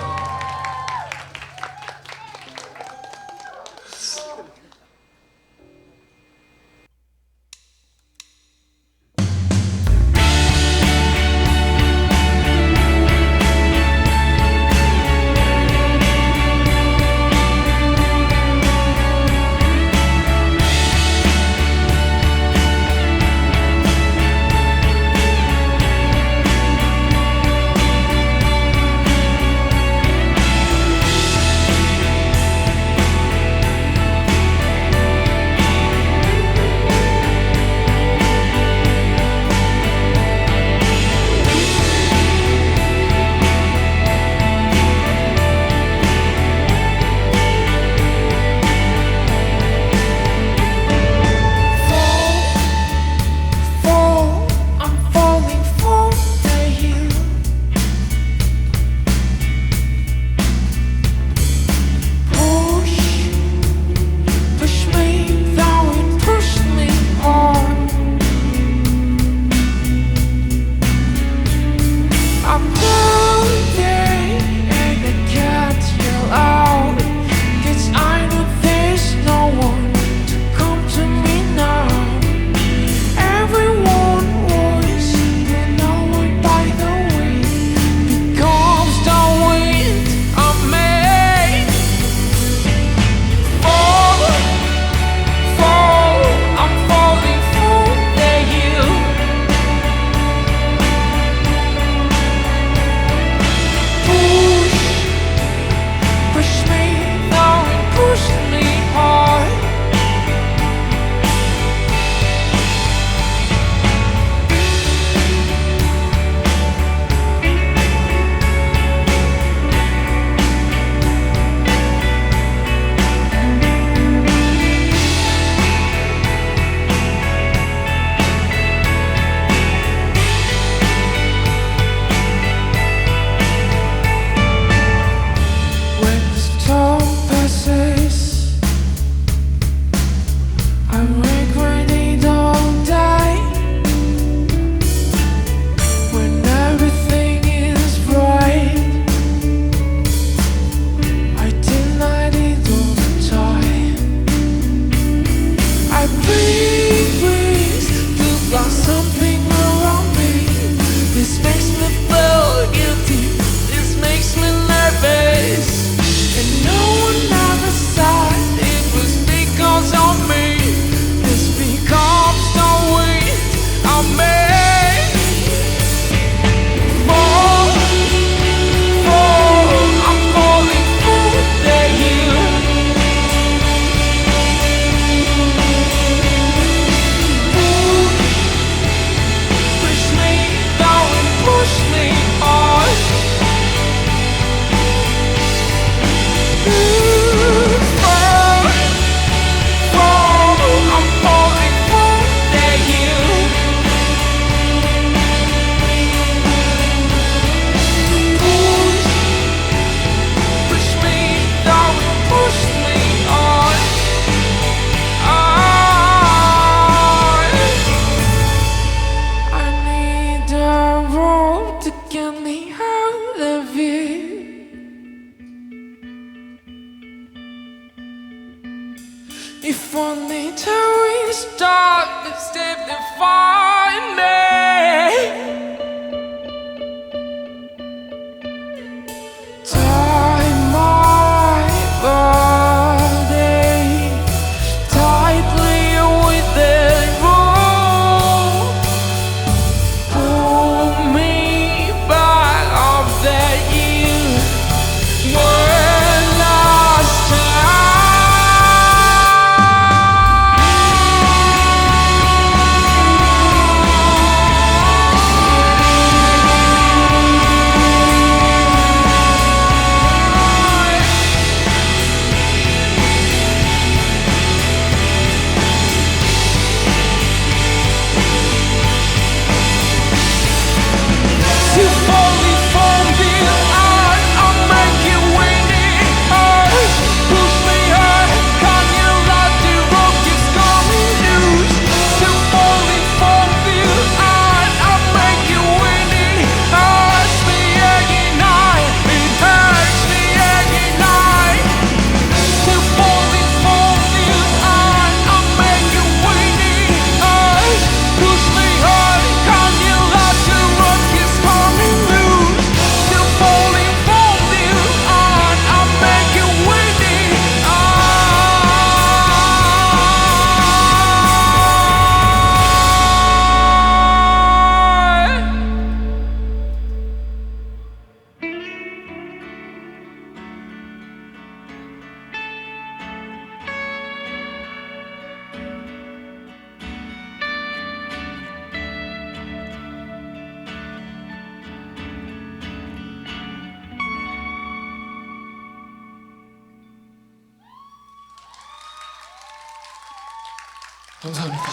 up the step to find me. Tie my body tightly with the rope. Pull me back up that you were last time. To fully fulfill art, I'll make you winning art. Push me hard, can you let the rockets come loose? To fully fulfill art, I'll make you winning art. Me ignite, it hurts me ignite. To fully fulfill art, I'll make you winning art. Push me hard, can you let the rockets come loose? To fully fulfill art, I'll make you winning art. 감사합니다.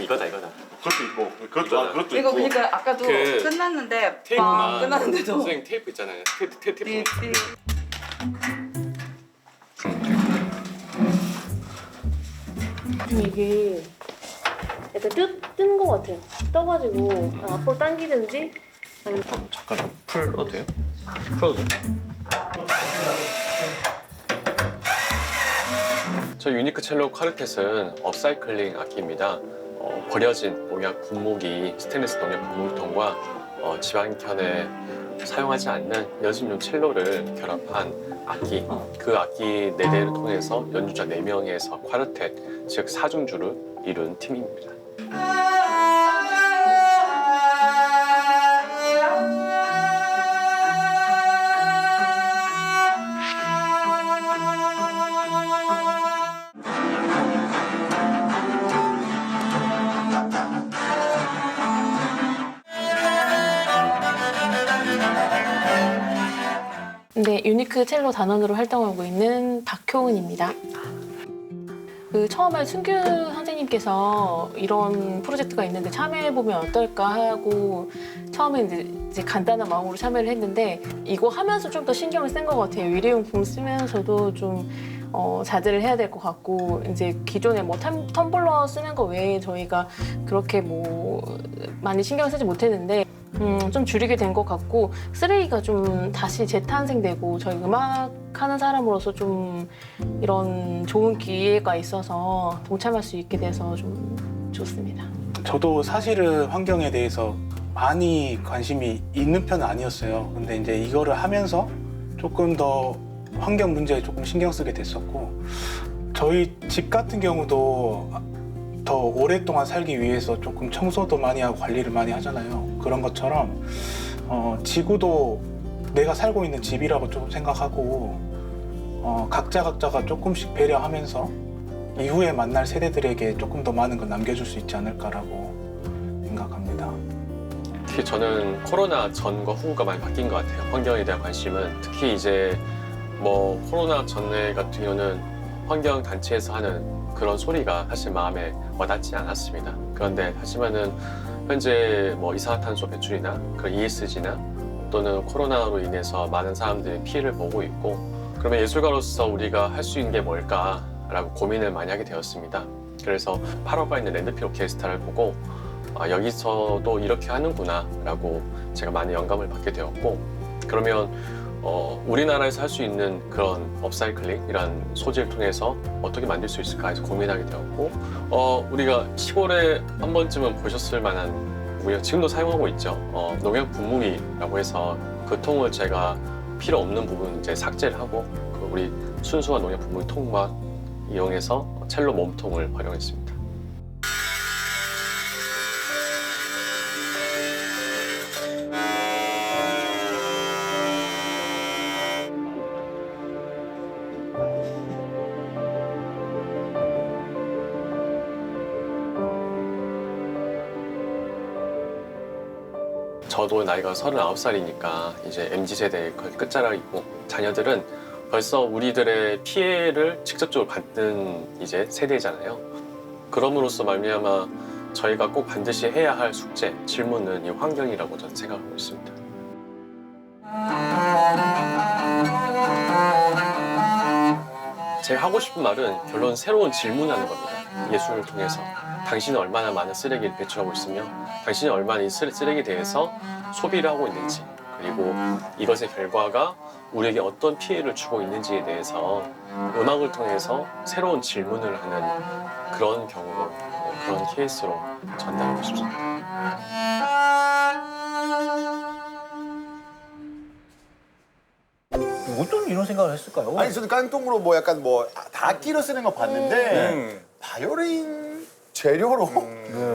이거다. 그것도 있고, 그것도 이거 있고. 그러니까 아까도 그 끝났는데 테이프만 끝났는데도 선생님 테이프 있잖아요. 테이프. 이게 약간 뜬 거 같아요. 떠가지고 앞으로 당기든지 아니면 잠깐 좀 풀어도 돼요? 풀어도 돼요? 저희 유니크 첼로 카르텟은 업사이클링 악기입니다. 버려진 농약 분무기, 스테인리스 농약 분무기통과 지방캔에 사용하지 않는 여진용 첼로를 결합한 악기. 그 악기 4대를 통해서 연주자 4명에서 콰르텟, 즉 4중주를 이룬 팀입니다. 네, 유니크 첼로 단원으로 활동하고 있는 박효은입니다. 처음에 순규 선생님께서 이런 프로젝트가 있는데 참여해보면 어떨까 하고 처음에 이제 간단한 마음으로 참여를 했는데 이거 하면서 좀 더 신경을 쓴 것 같아요. 일회용품 쓰면서도 좀 자제를 해야 될 것 같고 이제 기존에 뭐 텀블러 쓰는 거 외에 저희가 그렇게 뭐 많이 신경 쓰지 못했는데 좀 줄이게 된 것 같고 쓰레기가 좀 다시 재탄생되고 저희 음악 하는 사람으로서 좀 이런 좋은 기회가 있어서 동참할 수 있게 돼서 좀 좋습니다. 저도 사실은 환경에 대해서 많이 관심이 있는 편은 아니었어요. 근데 이제 이거를 하면서 조금 더 환경 문제에 조금 신경 쓰게 됐었고 저희 집 같은 경우도 더 오랫동안 살기 위해서 조금 청소도 많이 하고 관리를 많이 하잖아요. 그런 것처럼 지구도 내가 살고 있는 집이라고 좀 생각하고 각자가 조금씩 배려하면서 이후에 만날 세대들에게 조금 더 많은 걸 남겨줄 수 있지 않을까라고 생각합니다. 특히 저는 코로나 전과 후가 많이 바뀐 것 같아요. 환경에 대한 관심은 특히 이제 뭐 코로나 전에 같은 경우는 환경 단체에서 하는 그런 소리가 사실 마음에 와닿지 않았습니다. 그런데 하지만은 현재 뭐 이산화탄소 배출이나 그런 ESG나 또는 코로나로 인해서 많은 사람들이 피해를 보고 있고 그러면 예술가로서 우리가 할 수 있는 게 뭘까라고 고민을 많이 하게 되었습니다. 그래서 8월가 있는 랜드필 오케스트라를 보고 여기서도 이렇게 하는구나라고 제가 많이 영감을 받게 되었고 그러면 우리나라에서 할 수 있는 그런 업사이클링 이런 소재를 통해서 어떻게 만들 수 있을까 해서 고민하게 되었고 우리가 시골에 한 번쯤은 보셨을 만한 우리가 지금도 사용하고 있죠. 농약 분무기라고 해서 그 통을 제가 필요 없는 부분 이제 삭제를 하고 우리 순수한 농약 분무기 통만 이용해서 첼로 몸통을 활용했습니다. 저도 나이가 39살이니까 이제 MZ세대의 끝자락이고 자녀들은 벌써 우리들의 피해를 직접적으로 받는 이제 세대잖아요. 그럼으로써 말미암아 저희가 꼭 반드시 해야 할 숙제, 질문은 이 환경이라고 저는 생각하고 있습니다. 제가 하고 싶은 말은 결론 새로운 질문하는 겁니다. 예술을 통해서. 당신은 얼마나 많은 쓰레기를 배출하고 있으며 당신이 얼마나 이 쓰레기에 대해서 소비를 하고 있는지 그리고 이것의 결과가 우리에게 어떤 피해를 주고 있는지에 대해서 음악을 통해서 새로운 질문을 하는 그런 경우로 그런 케이스로 전달하고 싶습니다. 어떤 이런 생각을 했을까요? 아니 저는 깡통으로 뭐 약간 뭐 악기로 쓰는 거 봤는데 바이올린 재료로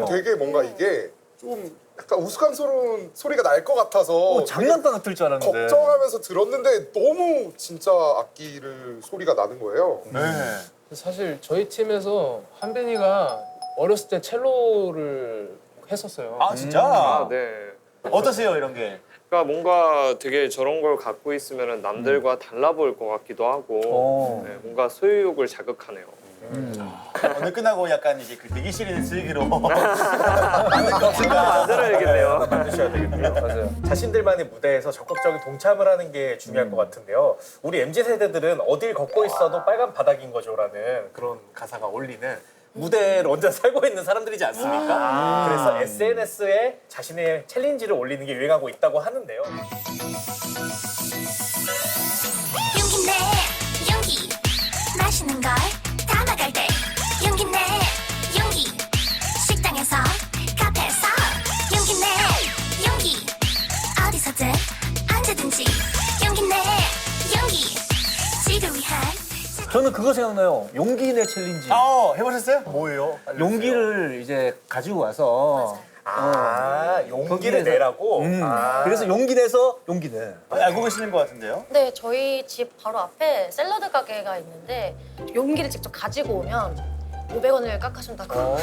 되게 뭔가 이게 좀 약간 우스꽝스러운 소리가 날 것 같아서 장난감 같을 줄 알았는데 걱정하면서 들었는데 너무 진짜 악기를 소리가 나는 거예요. 사실 저희 팀에서 한빈이가 어렸을 때 첼로를 했었어요. 아 진짜? 아, 네. 어떠세요 이런 게? 그러니까 뭔가 되게 저런 걸 갖고 있으면 남들과 달라 보일 것 같기도 하고 네, 뭔가 소유욕을 자극하네요. 오늘 끝나고 약간 이제 그 대기실에 슬기로 만들어야겠네요. 만드셔야 되겠네요. 맞아요. 자신들만의 무대에서 적극적인 동참을 하는 게 중요할 것 같은데요. 우리 MZ 세대들은 어딜 걷고 있어도 빨간 바닥인 거죠라는 그런 가사가 어울리는 무대를 혼자 살고 있는 사람들이지 않습니까? 그래서 SNS에 자신의 챌린지를 올리는 게 유행하고 있다고 하는데요. 용기 내 용기 마시는 걸 담아갈 때 용기 내 용기 식당에서 카페에서 용기 내 용기 어디서든 언제든지 용기 내 용기 지를 위한 저는 그거 생각나요. 용기 내 챌린지. 해보셨어요? 뭐예요? 용기를 이제 가지고 와서 용기를 내라고? 그래서 용기 내서 용기 내. 알고 계시는 것 같은데요? 네, 저희 집 바로 앞에 샐러드 가게가 있는데 용기를 직접 가지고 오면 500원을 깎아준다고.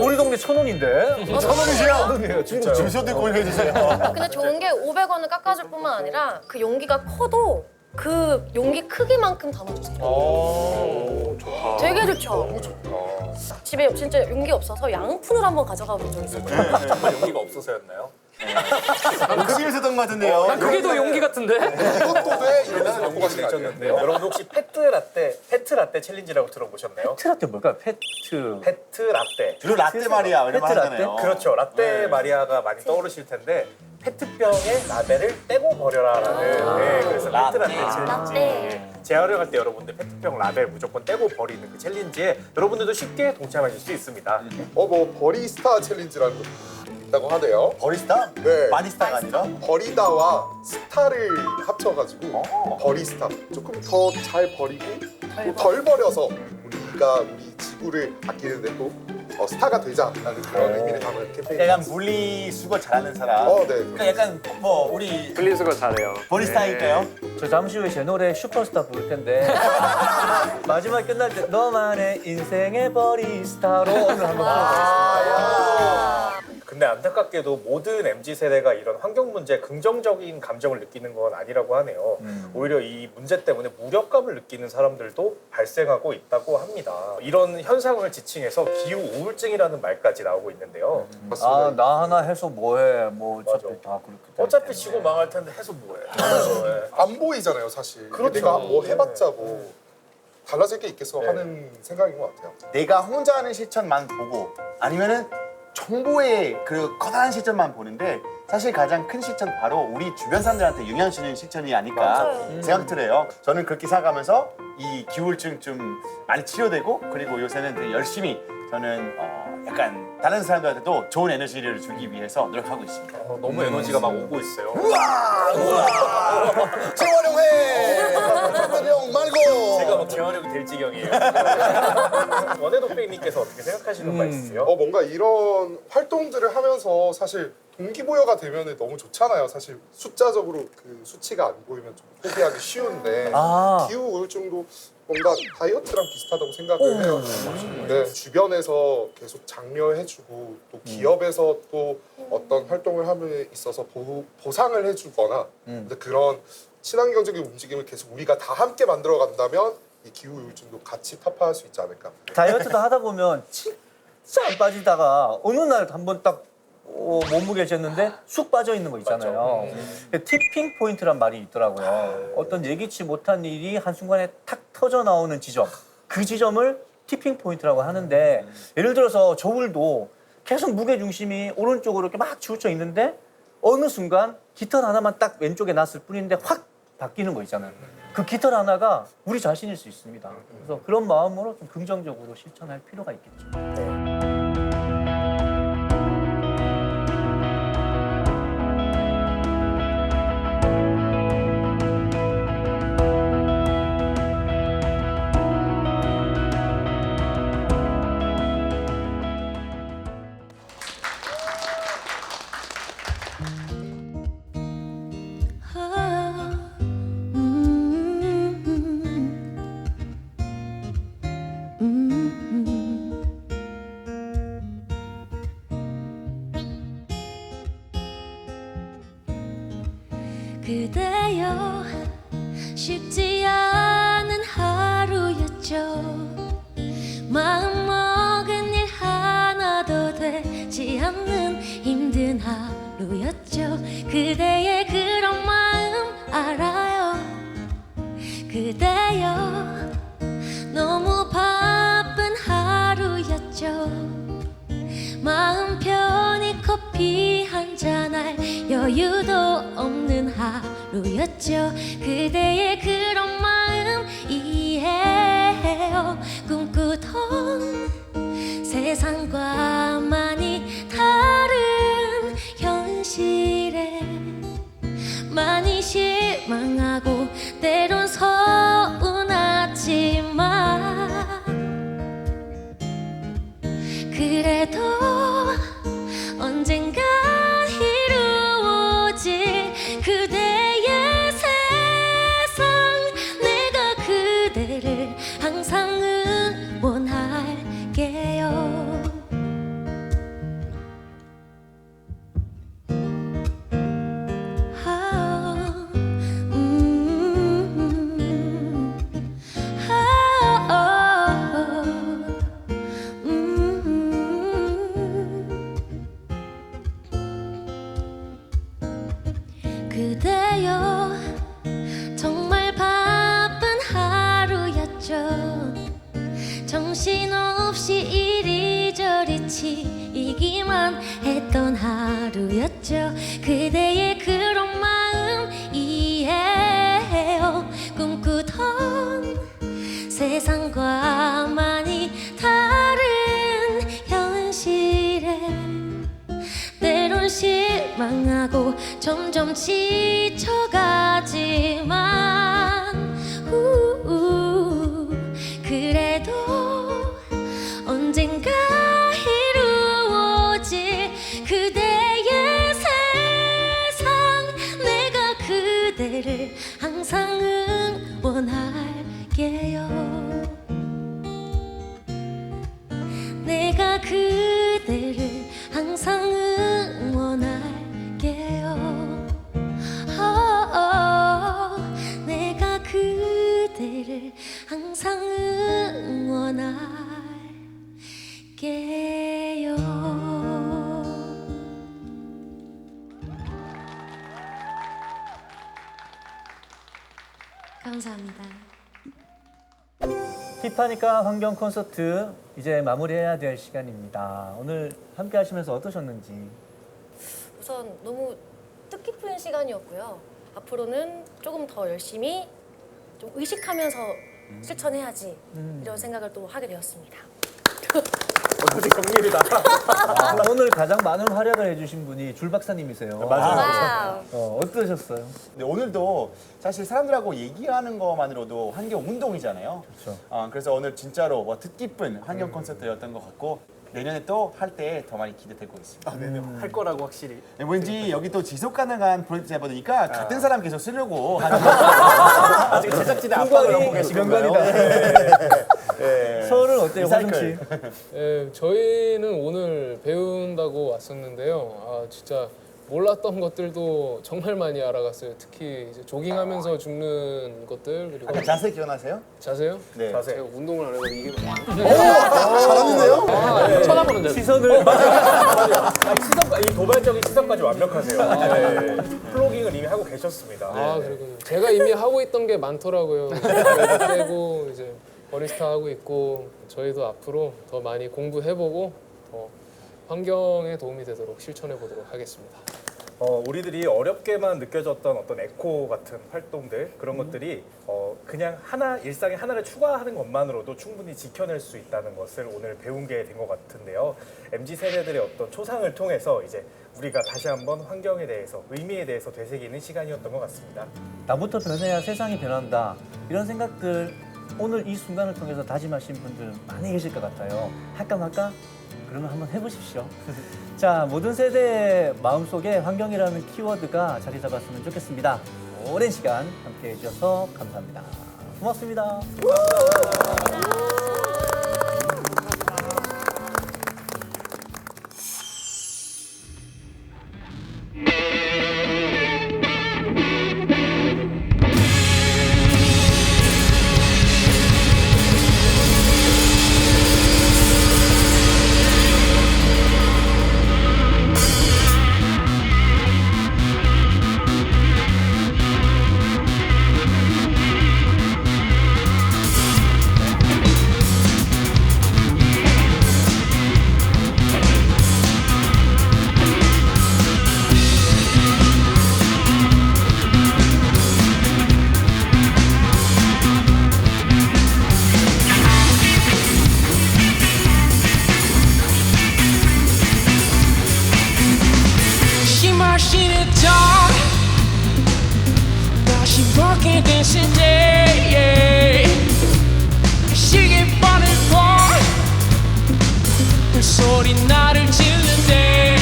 우리 동네 1,000원인데. 1,000원이세요? 중국 주소도 공유해 주세요. 근데 좋은 게 500원을 깎아줄 뿐만 아니라 그 용기가 커도 그 용기 크기만큼 담아주세요. 좋다. 되게 좋죠. 집에 진짜 용기 없어서 양푼을 한번 가져가 본 적이 있어요. 정말 용기가 없어서였나요? 크기를 쓰던 것 같은데요. 난 그게 더 용기 같은데? 이것도 돼? 이러면서 연구가 있었는데요. 여러분 혹시 페트 라떼 챌린지라고 들어보셨나요? 페트 라떼 뭘까요? 페트 라떼. 주로 라떼 마리아 이런 거 페트 하잖아요. 라떼? 그렇죠. 라떼 네. 마리아가 많이 떠오르실 텐데 페트병에 라벨을 떼고 버려라라는 그래서 페트 라떼 챌린지. 예. 재활용할 때 여러분들 페트병 라벨 무조건 떼고 버리는 그 챌린지에 여러분들도 쉽게 동참하실 수 있습니다. 뭐 버리스타 챌린지라는 거 있다고 하네요. 버리스타? 네. 바리스타가 아니라? 버리다와 스타를 합쳐가지고 버리스타. 조금 더 잘 버리고 또 덜 버려서 우리가 우리 지구를 아끼는데 또 스타가 되자라는 그런 의미를 담은 캠페인. 약간 분리수거 잘하는 사람. 네. 그러니까 약간 뭐 우리 분리수거 잘해요. 버리스타일까요? 저 잠시 후에 제 노래 슈퍼스타 부를 텐데 마지막 끝날 때 너만의 인생의 버리스타로 오늘 한번 불러보겠습니다. 근데 안타깝게도 모든 MZ세대가 이런 환경 문제에 긍정적인 감정을 느끼는 건 아니라고 하네요. 오히려 이 문제 때문에 무력감을 느끼는 사람들도 발생하고 있다고 합니다. 이런 현상을 지칭해서 기후 우울증이라는 말까지 나오고 있는데요. 아, 나 하나 해서 뭐해? 뭐 어차피 다 그렇게. 어차피 지구 망할 텐데 해서 뭐해? 안 보이잖아요, 사실. 그렇죠. 내가 뭐 해봤자 뭐 달라질 게 있겠어 하는 생각인 것 같아요. 내가 혼자 하는 실천만 보고 아니면은 정보의 그 커다란 실천만 보는데 사실 가장 큰 실천 바로 우리 주변 사람들한테 영향 주는 실천이 아닐까 생각 들어요. 저는 그렇게 생각하면서 이 기울증 좀 많이 치료되고 그리고 요새는 되게 열심히 저는 약간 다른 사람들한테도 좋은 에너지를 주기 위해서 노력하고 있습니다. 너무 에너지가 막 오고 있어요. 재활용해! 재활용 말고! 제가 막 재활용이 될 지경이에요. 원해독배님께서 어떻게 생각하시는 바 있으세요? 뭔가 이런 활동들을 하면서 사실 동기부여가 되면 너무 좋잖아요. 사실 숫자적으로 그 수치가 안 보이면 좀 포기하기 쉬운데 기후 우울증도 뭔가 다이어트랑 비슷하다고 생각을 해요. 네, 주변에서 계속 장려해주고 또 기업에서 또 어떤 활동을 함에 있어서 보상을 해주거나 근데 그런 친환경적인 움직임을 계속 우리가 다 함께 만들어 간다면 이 기후 우울증도 같이 타파할 수 있지 않을까. 다이어트도 하다 보면 진짜 안 빠지다가 어느 날 한번 딱 몸무게 쟀는데 쑥 빠져 있는 거 있잖아요. 티핑 포인트란 말이 있더라고요. 어떤 예기치 못한 일이 한순간에 탁 터져 나오는 지점, 그 지점을 티핑 포인트라고 하는데 예를 들어서 저울도 계속 무게 중심이 오른쪽으로 이렇게 막 치우쳐 있는데 어느 순간 깃털 하나만 딱 왼쪽에 놨을 뿐인데 확 바뀌는 거 있잖아요. 그 깃털 하나가 우리 자신일 수 있습니다. 그래서 그런 마음으로 좀 긍정적으로 실천할 필요가 있겠죠. 그대여 쉽지 않은 하루였죠. 마음먹은 일 하나도 되지 않는 힘든 하루였죠. 그대의 그런 마음 알아요. 그대여 너무 바쁜 하루였죠. 마음 편히 커피 한잔할 여유도 없는 하루였죠. 그대의 그런 마음 이해해요. 꿈꾸던 세상과 많이 다른 현실에 많이 실망하고 때론 서운하지만 그래도 언젠간 이루어질 그대의 세상 내가 그대를 항상 응원할게요. 그대여 정말 바쁜 하루였죠. 정신없이 이리저리 치이기만 했던 하루였죠. 그대의 그런 마음 이해해요. 꿈꾸던 세상과 많이 다른 현실에 때론 실망하고 점점 지쳐가지만 그래도 언젠가 이루어질 그대의 세상 내가 그대를 항상 응원할게요. 내가 그대를 항상 응원할게요. 내가 그대를 항상 응원할게요. 감사합니다. 티파니카 환경 콘서트 이제 마무리해야 될 시간입니다. 오늘 함께 하시면서 어떠셨는지? 우선 너무 뜻깊은 시간이었고요. 앞으로는 조금 더 열심히 좀 의식하면서 실천해야지 이런 생각을 또 하게 되었습니다. 어떻게 경례이다. 오늘 가장 많은 활약을 해주신 분이 줄 박사님이세요. 맞아요. 어떠셨어요? 네, 오늘도 사실 사람들하고 얘기하는 것만으로도 환경 운동이잖아요. 그렇죠. 그래서 오늘 진짜로 뭐 뜻깊은 환경 콘서트였던 것 같고 내년에 또 할 때 더 많이 기대되고 있습니다. 내년 할 거라고 확실히. 네, 왠지 여기 또 지속 가능한 프로젝트다 보니까 같은 사람 계속 쓰려고 하는 아직 제작진의 압박을 하고 계시건가요? 서울은 어때요, 호중 씨? 네, 저희는 오늘 배운다고 왔었는데요. 아, 진짜 몰랐던 것들도 정말 많이 알아갔어요. 특히 이제 조깅하면서 죽는 것들 그리고 아까 자세 기억나세요? 자세요? 네. 제가 운동을 안 해서 이게 잘하는데요? 쳐다보는 데 시선을 맞아요. 이 도발적인 시선까지 완벽하세요. 네. 플로깅을 이미 하고 계셨습니다. 아, 그렇군요. 제가 이미 하고 있던 게 많더라고요. 빼고 이제 버리스타 하고 있고 저희도 앞으로 더 많이 공부해보고 더 환경에 도움이 되도록 실천해 보도록 하겠습니다. 우리들이 어렵게만 느껴졌던 어떤 에코 같은 활동들 그런 것들이 그냥 일상에 하나를 추가하는 것만으로도 충분히 지켜낼 수 있다는 것을 오늘 배운 게 된 것 같은데요. MZ 세대들의 어떤 초상을 통해서 이제 우리가 다시 한번 환경에 대해서 의미에 대해서 되새기는 시간이었던 것 같습니다. 나부터 변해야 세상이 변한다. 이런 생각들 오늘 이 순간을 통해서 다짐하신 분들 많이 계실 것 같아요. 할까 말까? 그러면 한번 해보십시오. 자, 모든 세대의 마음속에 환경이라는 키워드가 자리 잡았으면 좋겠습니다. 오랜 시간 함께 해주셔서 감사합니다. 고맙습니다. 소리 나를 찔는데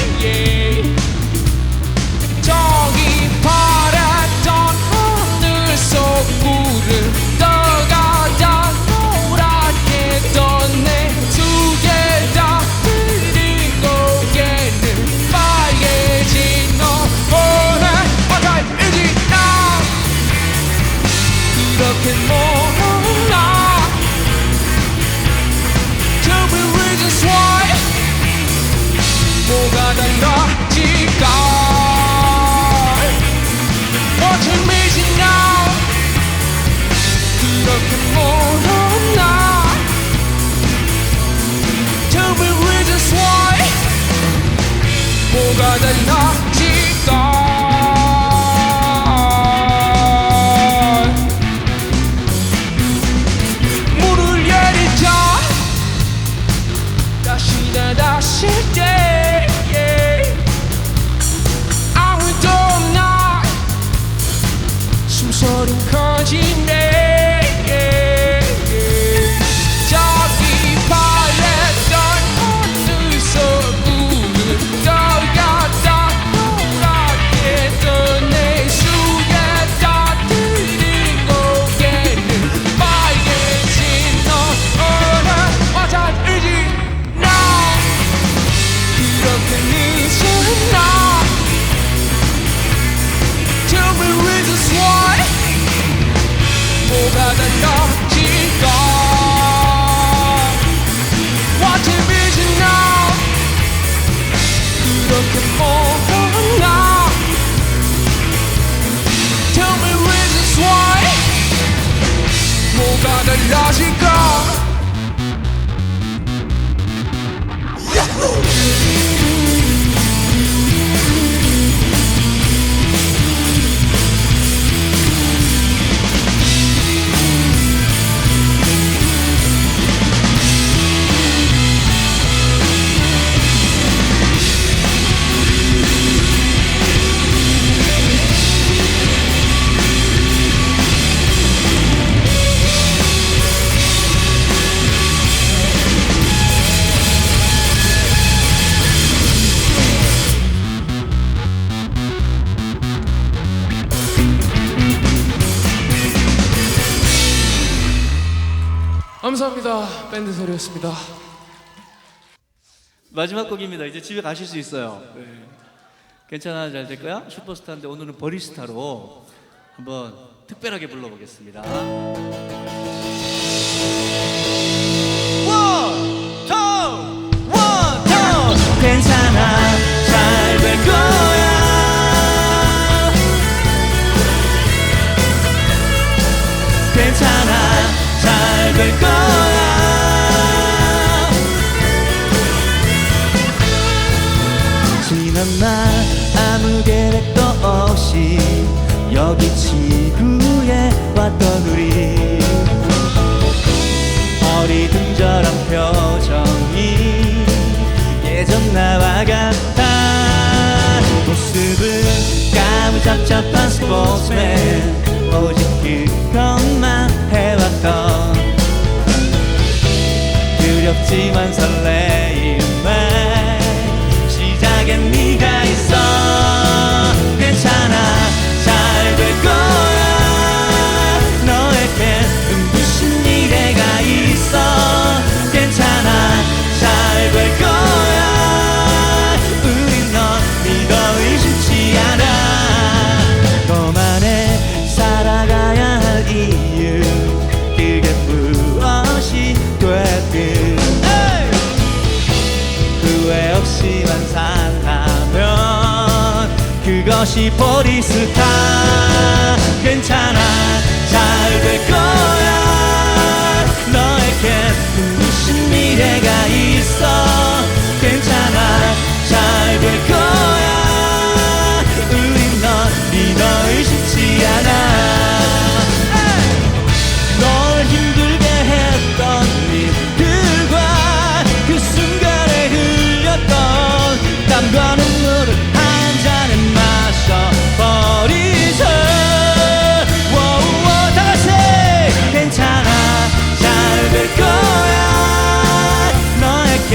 저기 파랗던 하늘 속 구름 떠가다 노랗게 떴네 두 개 다 들린 고개는 빨개진 너 오늘 어떨지 나 이렇게 몰라 Tell me reasons why 뭐가 달라질까 뭐가 달라질까 물을 내리자 다시 나 다시 때 아무도 없나 숨소리 커지네 저기 바랬던 어느새 우는 떠갔다 돌아왔던 내 수에 따뜻한 고개는 빨개진 너를 와닿으지 나 그렇게 늦었나 Tell me reasons why 뭐가 달라질까 What a vision now 그렇게 멀었나 Tell me reasons why 뭐가 달라질까 감사합니다. 밴드 소리였습니다. 마지막 곡입니다. 이제 집에 가실 수 있어요. 네. 괜찮아 잘 될 거야? 슈퍼스타인데 오늘은 버리스타로 한번 특별하게 불러보겠습니다. 원, 투, 괜찮아 잘 될 거야. 괜찮아 잘 될 거야. 지난 날 아무 계획도 없이 여기 지구에 왔던 우리 어리둥절한 표정이 예전 나와 같아. 모습은 까무잡잡한 스포츠맨 오직 그것만 해왔던 두렵지만 설레임에 시작엔 네가 있어. 괜찮아 잘 될 거야. 너에게 눈부신 미래가 있어. 괜찮아 잘 될 거야. 우린 널 믿어 의심치 않아. 너만의 살아가야 할 이유 그게 무엇이 됐든 후회 없이만 산다면 그것이 버리스타. 괜찮아 잘 될 거야. 너에게 눈부신 미래가 있어. 괜찮아 잘 될 거야. 우린 널 믿어 의심치 않아. 널 힘들게 했던 일들과 그 순간에 흘렸던 땀과 눈물을 한 잔에 마셔버리자. 다 같이 괜찮아 잘 될 거야. 너에게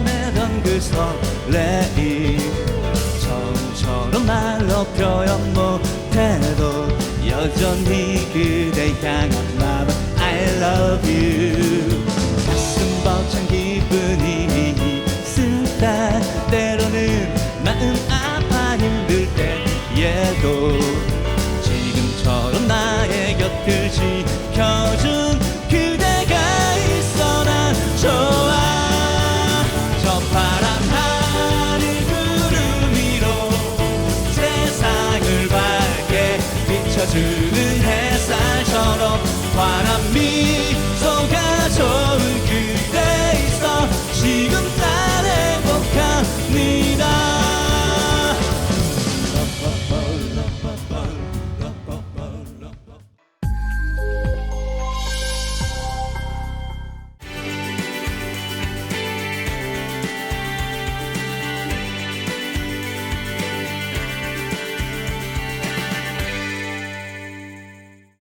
내던 그 설레임 처음처럼 말로 표현 못해도 여전히 그대 향한 마음은 I love you 가슴 벅찬 기